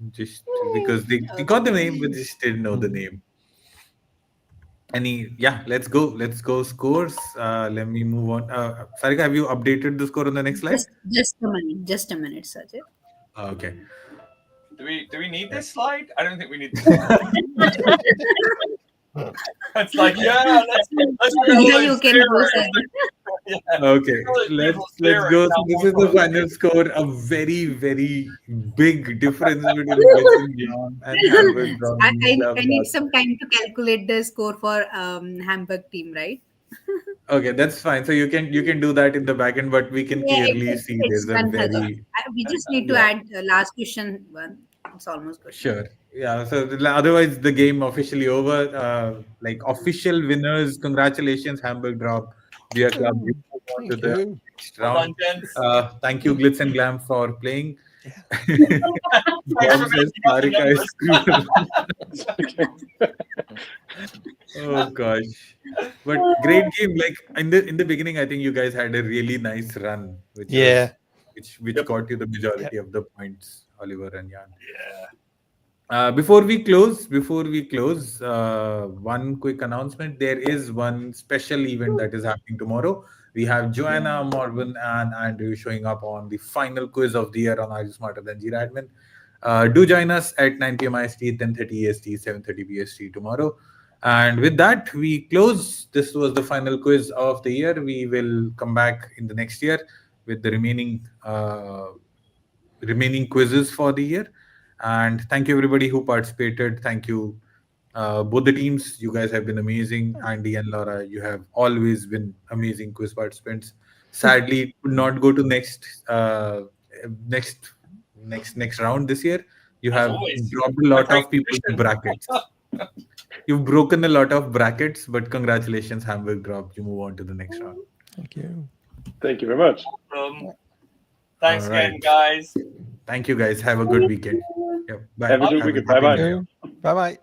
just because they got the name but just didn't know the name. Let's go scores. Let me move on. Sarika, have you updated the score on the next slide? Just a minute, Sajid. Okay. Do we need this slide? I don't think we need this slide. It's like, yeah, let's Yeah, you can go, Sajid. Okay, let's go. So this is the final score. A very, very big difference between Glitz and Glam and Hamburg. I need some time to calculate the score for Hamburg team, right? Okay, that's fine. So you can do that in the back end, but we can clearly see there's a very We just need to add the last question one. It's almost good. sure. Yeah. So otherwise, the game officially over. Like official winners. Congratulations, Hamburg Drop Beer Club. You move on to the next Well round. done, gents. Thank you, Glitz and Glam, for playing. Thanks Glam for says making Sarika up is screwed. Oh gosh, but great game. Like in the beginning, I think you guys had a really nice run, which got you the majority of the points, Oliver and Jan. Yeah. Before we close, one quick announcement. There is one special event that is happening tomorrow. We have Joanna, Morvan, and Andrew showing up on the final quiz of the year on Are You Smarter Than Jira Admin. Do join us at 9 p.m. IST, 10:30 EST, 7:30 BST tomorrow. And with that, we close. This was the final quiz of the year. We will come back in the next year with the remaining quizzes for the year. And thank you everybody who participated. Thank you both the teams. You guys have been amazing. Andy and Laura, you have always been amazing quiz participants. Sadly, could not go to next round this year. You have dropped a lot of people in brackets. You've broken a lot of brackets, but congratulations, Hamburg dropped. You move on to the next round. Thank you. Thank you very much. Thanks again, guys. Thank you, guys. Have a good weekend. Yep. Bye. Have a good weekend. Bye-bye. Bye-bye.